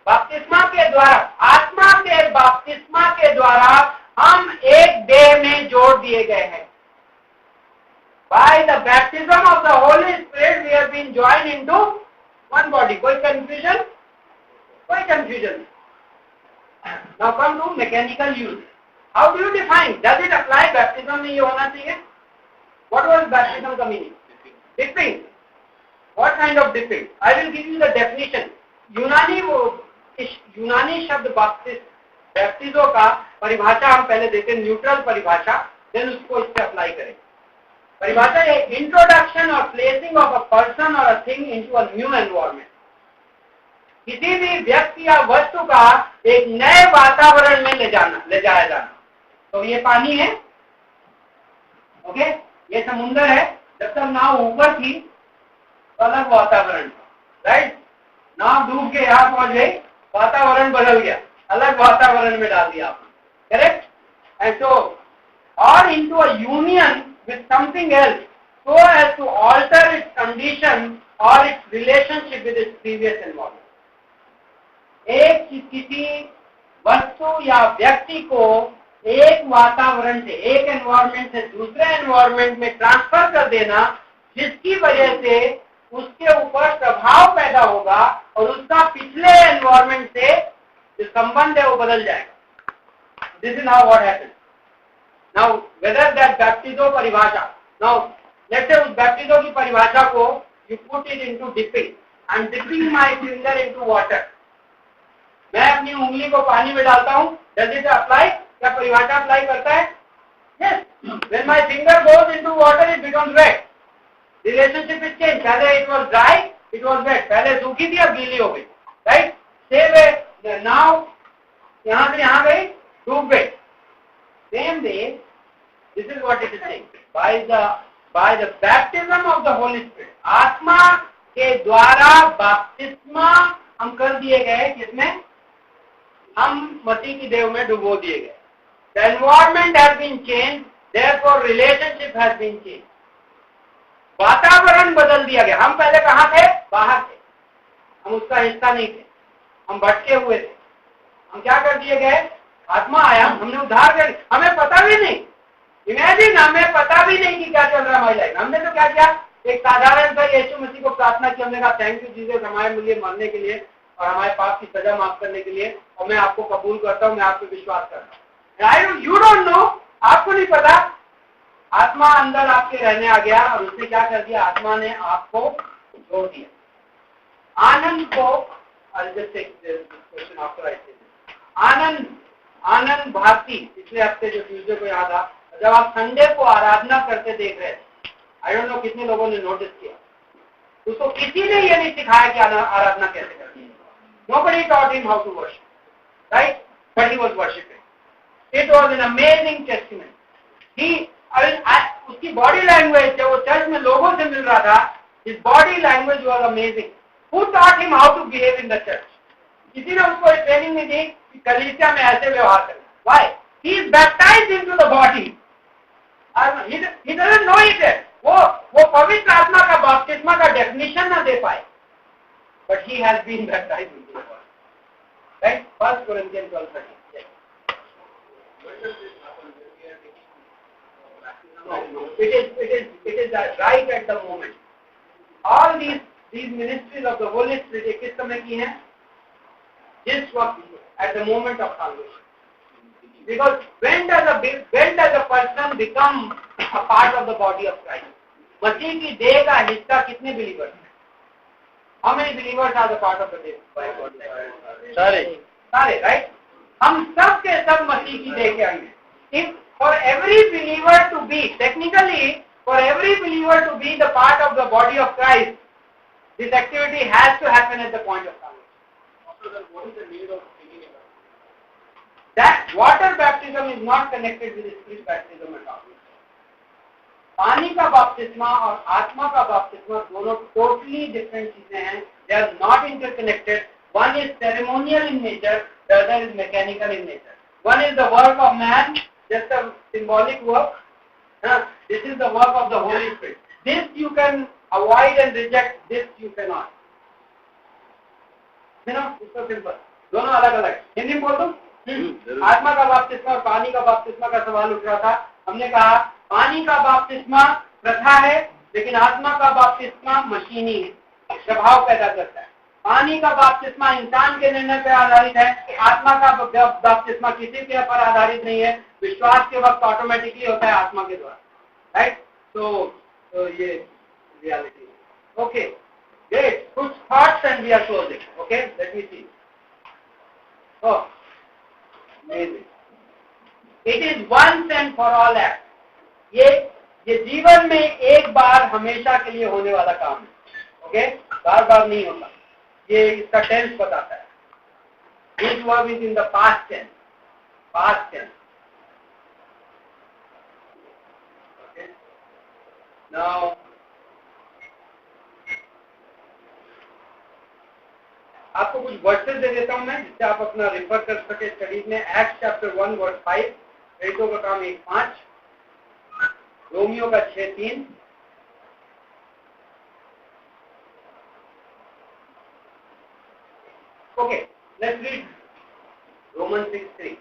बपतिस्मा के द्वारा, आत्मा के बपतिस्मा के द्वारा हम एक देह में जोड़ दिए गए हैं. By the baptism of the Holy Spirit we have been joined into one body. कोई confusion? कोई confusion. Now come to mechanical use. How do you define? Does it apply? Baptism में ये होना चाहिए. What was baptism का meaning? Dipping. What kind of dipping? I will give you the definition. यूनानी शब्द बैप्टिजो का परिभाषा हम पहले देते हैं, न्यूट्रल परिभाषा, देन उसको इस पे अप्लाई करें. परिभाषा है इंट्रोडक्शन और प्लेसिंग ऑफ अ पर्सन और a thing into a new environment. किसी भी व्यक्ति या वस्तु का एक नए वातावरण में ले जाया जाना. तो ये पानी है. ओके, ये समुंदर है. जब तक नाव ऊपर थी तो अलग वातावरण था. राइट? नाव डूब के यहाँ पहुंच गई, वातावरण बदल गया, अलग वातावरण में डाल दिया आपने. करेक्ट? एंड सो और into a union with something else so as to alter its condition or its relationship with its previous environment. एक किसी वस्तु या व्यक्ति को एक वातावरण से, एक एनवायरनमेंट से दूसरे एनवायरनमेंट में ट्रांसफर कर देना, जिसकी वजह से उसके ऊपर प्रभाव पैदा होगा और उसका पिछले एनवायरनमेंट से जो संबंध है वो बदल जाएगा. This is how what happens. Now, whether that baptizo परिभाषा, now let's say उस baptizo की परिभाषा को you put it into dipping. I'm dipping my finger into water. मैं अपनी उंगली को पानी में डालता हूँ. Does it apply? क्या परिभाषा अप्लाई करता है? Yes. When my finger goes into water, it becomes wet. Relationship is changed. पहले it was dry, it was wet. पहले सूखी थी, अब गीली हो गई. Right? Same way. Now यहाँ से यहाँ गई, डूब गई. Same way, this is what it is saying. By the baptism of the Holy Spirit, आत्मा के द्वारा बपतिस्मा हम कर दिए गए. किसमें? हम मसीह की देह में डुबो दिए गए. The environment has been changed, therefore relationship has been changed. वातावरण बदल दिया गया. हम पहले कहाँ थे? बाहर थे. हम उसका हिस्सा नहीं थे. हम भटके हुए थे. हम क्या कर दिए गए? आत्मा आया, हमने उद्धार कर, हमें पता भी नहीं, इमेजिन हमें पता भी नहीं कि क्या चल रहा है हमारी लाइफ। हमने तो क्या किया, एक साधारण सा यीशु मसीह को प्रार्थना की, हमने कहा थैंक यू जीसस हमारे लिए मरने के लिए और हमारे पाप की सजा माफ करने के लिए, और मैं आपको कबूल करता हूँ, मैं आप पे विश्वास करता हूँ। यू डोंट नो, आपको नहीं पता, आत्मा अंदर आपके रहने आ गया और उसने क्या कर दिया, आत्मा ने आपको छोड़ दिया। आनंद को, आनंद भारती पिछले हफ्ते जो ट्यूजडे को याद आ, जब आप संडे को आराधना करते देख रहे थे, आई डोंट नो कितने लोगों ने नोटिस किया, उसको किसी ने ये नहीं सिखाया कि आराधना कैसे करनी है। Nobody taught him how to worship, right? But he was worshiping. It was an amazing testimony. उसकी बॉडी लैंग्वेज, जब वो चर्च में लोगों से मिल रहा था, his body language was amazing. Who taught him how to behave in the church? किसी ने उसको ट्रेनिंग नहीं दी कि कलीसिया में ऐसे व्यवहार करना। Why? He is baptized into the body. He doesn't know it. वो पवित्र आत्मा का बपतिस्मा का डेफिनेशन ना दे पाए, but he has been baptized into the body. Right? 1 Corinthians 12:13. Yes. No. It is right at the moment. All these ministries of the Holy Spirit किस समय की हैं? This was at the moment of salvation. Because when does a person become a part of the body of Christ? मसीह की देह का हिस्सा कितने believers हैं? How many believers are the part of the देह? सारे, right? हम सब के सब मसीह की देह के अंग हैं. If for every believer to be, technically, for every believer to be the part of the body of Christ, this activity has to happen at the point of salvation. So then what is the need of thinking about it? That water baptism is not connected with the spirit baptism at all. पानी का बपतिस्मा और आत्मा का बपतिस्मा दोनों totally different चीजें हैं. They are not interconnected. One is ceremonial in nature, the other is mechanical in nature. One is the work of man, just a symbolic work. This is the work of the Holy Spirit. This you can avoid and reject. This you cannot. You know, it's so simple. दोनों अलग अलग. हिंदी में बोल दूं? आत्मा का बपतिस्मा और पानी का बपतिस्मा का सवाल उठ रहा था. हमने कहा पानी का बपतिस्मा प्रथा है, लेकिन आत्मा का बपतिस्मा मशीनी है, प्रभाव पैदा करता है. पानी का बपतिस्मा इंसान के निर्णय पर आधारित है, आत्मा का बपतिस्मा किसी के पर आधारित नहीं है, विश्वास के वक्त ऑटोमेटिकली होता है आत्मा के द्वारा. राइट? तो ये रियलिटी है. Okay, great. कुछ thoughts and we are closing. Okay, let me see. Oh, amazing. It is once and for all act. ये जीवन में एक बार हमेशा के लिए होने वाला काम है. ओके, बार बार नहीं होता. ये इसका टेंस बताता है. This verb is in the past tense. Past tense. Okay, now आपको कुछ वर्सेस दे देता हूं मैं, जिससे आप अपना रिफर कर सके स्टडीज में. एक्ट चैप्टर 1 वर्स 5, प्रेरितों का काम 1:5, रोमियो का 6:3, okay, let's read Romans 6:3.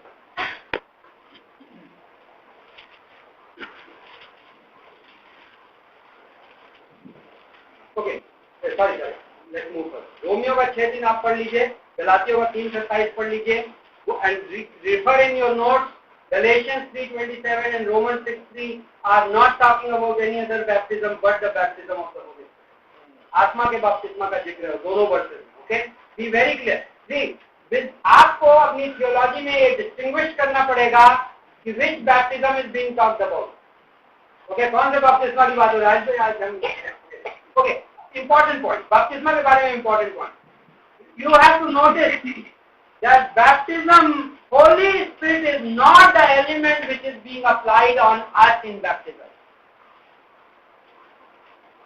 Okay, sorry, let's move on. Romeo का 6:3 आप पढ़ लीजिए, गलातियों का 3:27 पढ़ लीजिए, and refer in your notes. Galatians 3:27 and Romans 6:3 are not talking about any other baptism but the baptism of the Holy Spirit. आत्मा के बपतिस्मा का जिक्र है दोनों verses. Okay, be very clear. आपको अपनी थियोलॉजी में ये डिस्टिंग्विश करना पड़ेगा कि which baptism is being talked about. Okay, कौन से बपतिस्मा की बात हो रहा है? ओके, इंपॉर्टेंट पॉइंट, बपतिस्मा के बारे में important point. You have to notice that baptism, Holy Spirit is not the element which is being applied on us in baptism.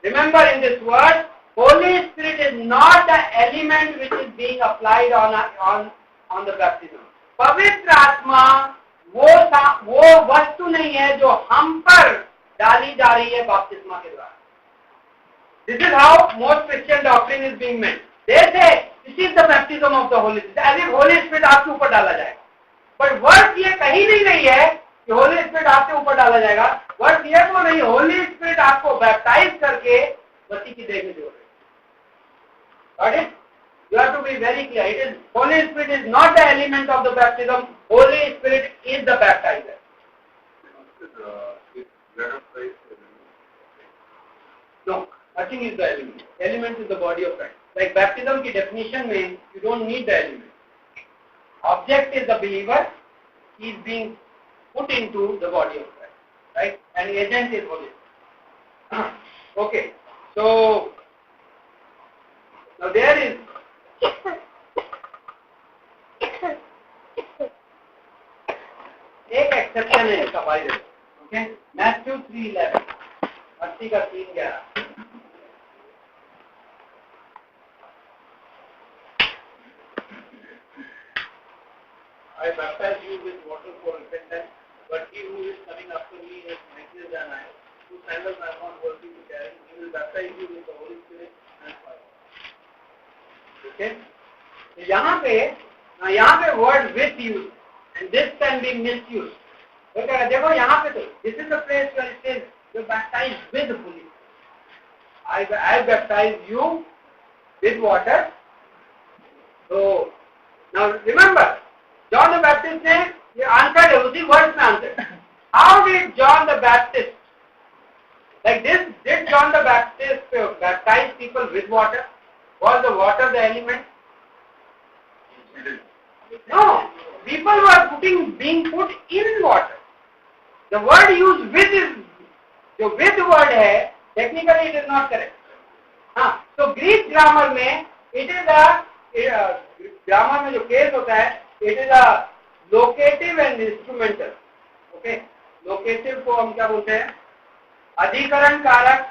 Remember in this word, Holy Spirit is not the element which is being applied on the baptism. पवित्र आत्मा वो वस्तु नहीं है जो हम पर डाली जा रही है बपतिस्मा के द्वारा. This is how most Christian doctrine is being meant. They say this is the baptism of the Holy Spirit, as if Holy Spirit आपके ऊपर डाला जाए. But वर्क कहीं नहीं है कि होली स्पिरिट आपके ऊपर डाला जाएगा। वर्ड ये तो नहीं, होली स्पिरिट आपको बैप्टाइज करके मसीह की देह में जोड़ देगा। You have to be very clear. It is Holy Spirit is not the element of the baptism. Holy Spirit is the baptizer. No, nothing is the element. Element is the body of Christ. Like baptism की definition में you don't need the element. Object is the believer. He is being put into the body of Christ, right? And agent is Holy Spirit. Okay, so now there is एक exception है इसका by the way, okay, Matthew 3:11, मत्ती का 3:11। I baptize you with water for repentance, but he who is coming after me is mightier than I, whose sandals I am not worthy to carry. He will baptize you with the Holy Spirit and fire. Okay? तो यहाँ पे word with use and this can be misuse. देखो यहाँ पे तो this is the place where it says you baptize with holy. I baptize you with water. तो now remember John the Baptist ने ये आंसर है, उसी word में answer. How did John the Baptist like this, did John the Baptist baptize people with water? Was the water the element? No, people were being put in water. The word used with is, जो with word है, technically it is not correct. हाँ, so Greek grammar में it is a grammar में जो case होता है, it is a locative and instrumental. Okay, locative को हम क्या बोलते हैं? अधिकरण कारक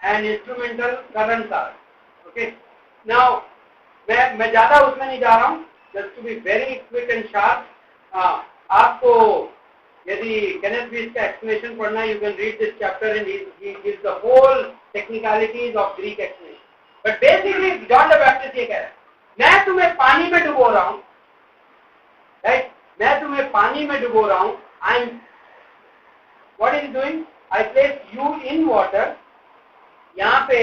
एंड इंस्ट्रूमेंटल करण कारक। ओके, नाउ मैं ज्यादा उसमें नहीं जा रहा हूँ, just to be very quick and sharp. आपको यदि केनेथ ब्रीज का एक्सप्लेनेशन पढ़ना है, you can read this chapter and he gives the whole technicalities of Greek explanation. But basically John the Baptist ये कह रहा है, मैं तुम्हें पानी में डुबो रहा हूँ, राइट? मैं तुम्हें पानी में डुबो रहा हूँ। I am, what is doing? I place you in water. यहाँ पे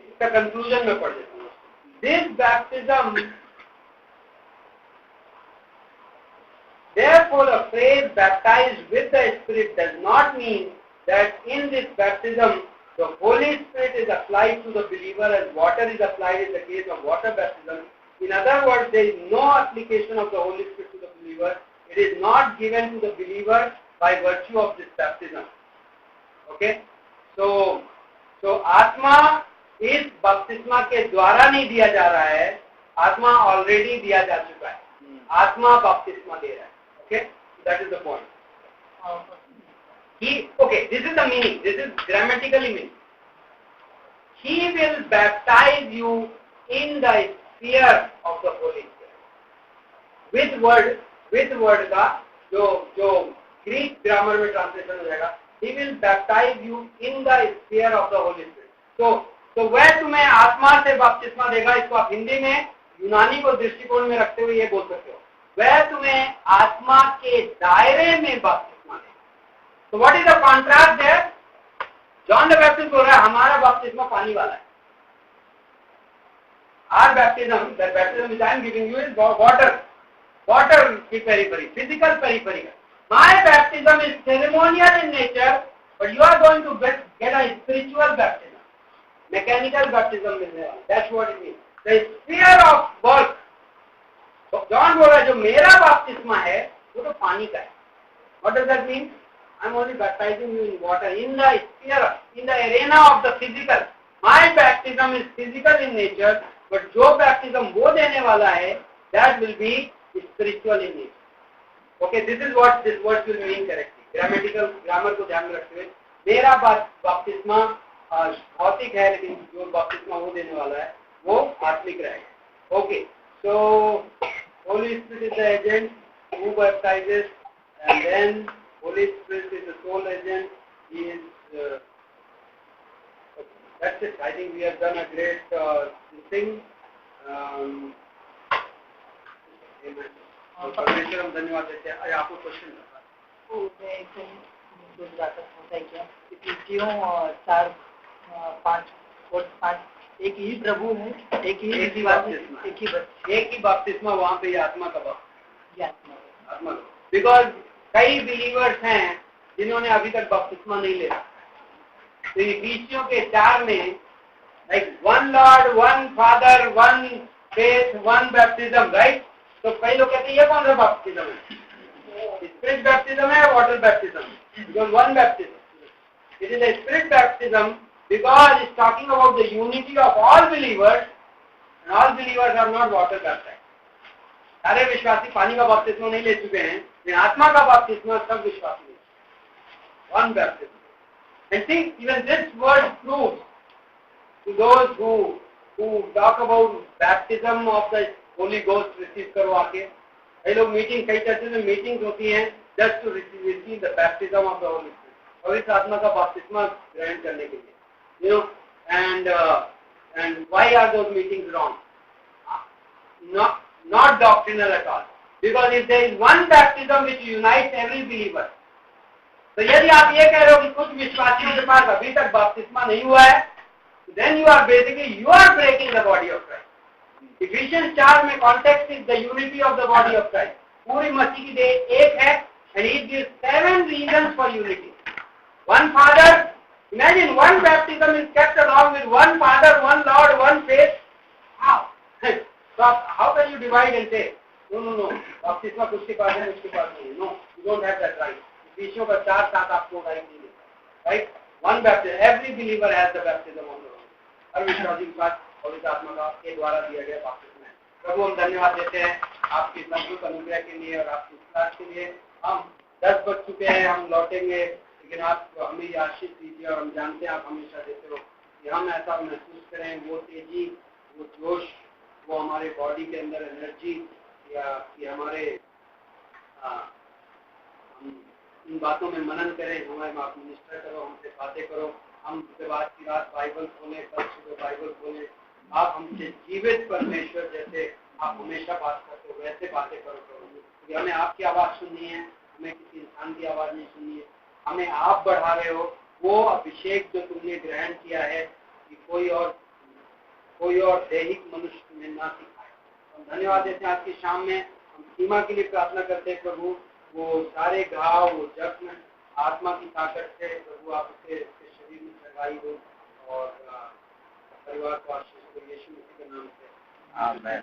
इसका कंक्लूजन में पढ़ देता हूँ। This baptism, therefore, the phrase "baptized with the Spirit" does not mean that in this baptism the Holy Spirit is applied to the believer as water is applied in the case of water baptism. In other words, there is no application of the Holy Spirit to the believer. It is not given to the believer by virtue of this baptism. Okay? So आत्मा इस बपतिस्मा के द्वारा नहीं दिया जा रहा है, आत्मा ऑलरेडी दिया जा चुका है। आत्मा बपतिस्मा दे रहा है। Okay? That is the point. Okay, this is the meaning. This is grammatically meaning. He will baptize you in the sphere of the Holy Spirit. With word का जो ग्रीक ग्रामर में ट्रांसलेशन हो जाएगा, he will baptize you in the sphere of the Holy Spirit. तो वह तुम्हें आत्मा से बपतिस्मा देगा। इसको आप हिंदी में यूनानी को दृष्टिकोण में रखते हुए ये बोल सकते हो, वह तुम्हें आत्मा के दायरे में बपतिस्मा देगा। तो what is the contrast there? John the Baptist बोल रहा है हमारा बपतिस्मा पानी वाला है। Our baptism, the baptism which I am giving you is water की periphery, physical periphery. My baptism is ceremonial in nature, but you are going to get a spiritual baptism, mechanical baptism मिलने वाला। That's what it means. The sphere of work. तो John बोल रहा है जो मेरा बपतिस्मा है वो तो पानी का है। What does that mean? I am only baptizing you in water, in the sphere, in the arena of the physical. My baptism is physical in nature. But जो बैप्टिज्म वो देने वाला है, that will be spiritual in nature. Okay, this is what this word will mean correctly. Grammatical grammar को ध्यान में रखते हुए, मेरा बपतिस्मा भौतिक है, लेकिन जो बपतिस्मा वो देने वाला है वो आत्मिक रहेगा। Okay, so Holy Spirit is the agent who baptizes, and then Holy Spirit is the sole agent. He is That's it. I think we have done a great thing. परमेश्वर हम धन्यवाद देते हैं। अरे आपको क्वेश्चन चार पाँच और पाँच एक ही प्रभु है, एक ही बपतिस्मा वहाँ पे आत्मा का आत्मा। बिकॉज कई बिलीवर्स हैं जिन्होंने अभी तक बपतिस्मा नहीं लिया। तो इफिसियों के 4 में like one Lord, one father, one faith, one baptism, right? तो कई लोग कहते हैं ये कौन सा बैप्टिज्म है? स्पिरिट बैप्टिज्म है, water baptism? Because one baptism, it is a spirit baptism because it's talking about the unity of all believers, and all believers are not water baptized. सारे विश्वासी पानी का बपतिस्मा नहीं ले चुके हैं, लेकिन आत्मा का बपतिस्मा सब विश्वासी ले। One baptism. And see, even this word proves to those who talk about baptism of the Holy Ghost receive करो आके। कई लोग मीटिंग, कई चर्चेज में मीटिंग्स होती हैं just to receive the baptism of the Holy Spirit, पवित्र आत्मा का बपतिस्मा ग्रहण करने के लिए, you know, and why are those meetings wrong? Not doctrinal at all, because if there is one baptism which unites every believer, तो यदि आप ये कह रहे हो कि कुछ विश्वासियों के पास अभी तक बपतिस्मा नहीं हुआ है, then you are breaking the body of Christ. Ephesians 4 में context is the unity of the body of Christ. पूरी मसीह की देह एक है, and he gives 7 reasons for unity. One Father, imagine one baptism is kept along with one Father, one Lord, one faith. How? So how can you divide and say, no, baptisma कुछ के पास है, उसके पास नहीं? No, you don't have that right. Ephesians का 4:7 आपको right नहीं देता, right? One baptism, every believer has the baptism of the Lord. हर विश्वासी के पास पवित्र आत्मा का के द्वारा दिया गया बपतिस्मा है। प्रभु हम धन्यवाद देते हैं आपकी अद्भुत अनुग्रह के लिए और आपकी उपकार के लिए। हम 10 बज चुके हैं, हम लौटेंगे, लेकिन आप हमें ये आशीष दीजिए और हम जानते हैं आप हमेशा देते हो कि हम ऐसा महसूस करें, वो तेजी, वो जोश, वो हमारे बॉडी के अंदर एनर्जी, या कि हमारे हम इन बातों में मनन करें, हमारे आप मिनिस्टर करो, हमसे बातें करो, हम आज की रात बाइबल खोलें, कल सुबह बाइबल खोलें, आप हमसे जीवित परमेश्वर जैसे आप हमेशा बात करते हो वैसे बातें करो क्योंकि हमें आपकी आवाज़ सुननी है, हमें किसी इंसान की आवाज़ नहीं सुननी है, हमें आप बढ़ा रहे हो वो अभिषेक जो तुमने ग्रहण किया है कि कोई और दैहिक मनुष्य तुम्हें ना सिखाए। हम धन्यवाद देते हैं आज की शाम में, हम सीमा के लिए प्रार्थना करते हैं प्रभु, वो सारे घाव, वो जख्म आत्मा की ताकत से प्रभु आप उसे शरीर में चंगाई दो और परिवार को आशीष दो, यीशु मसीह के नाम से आमीन।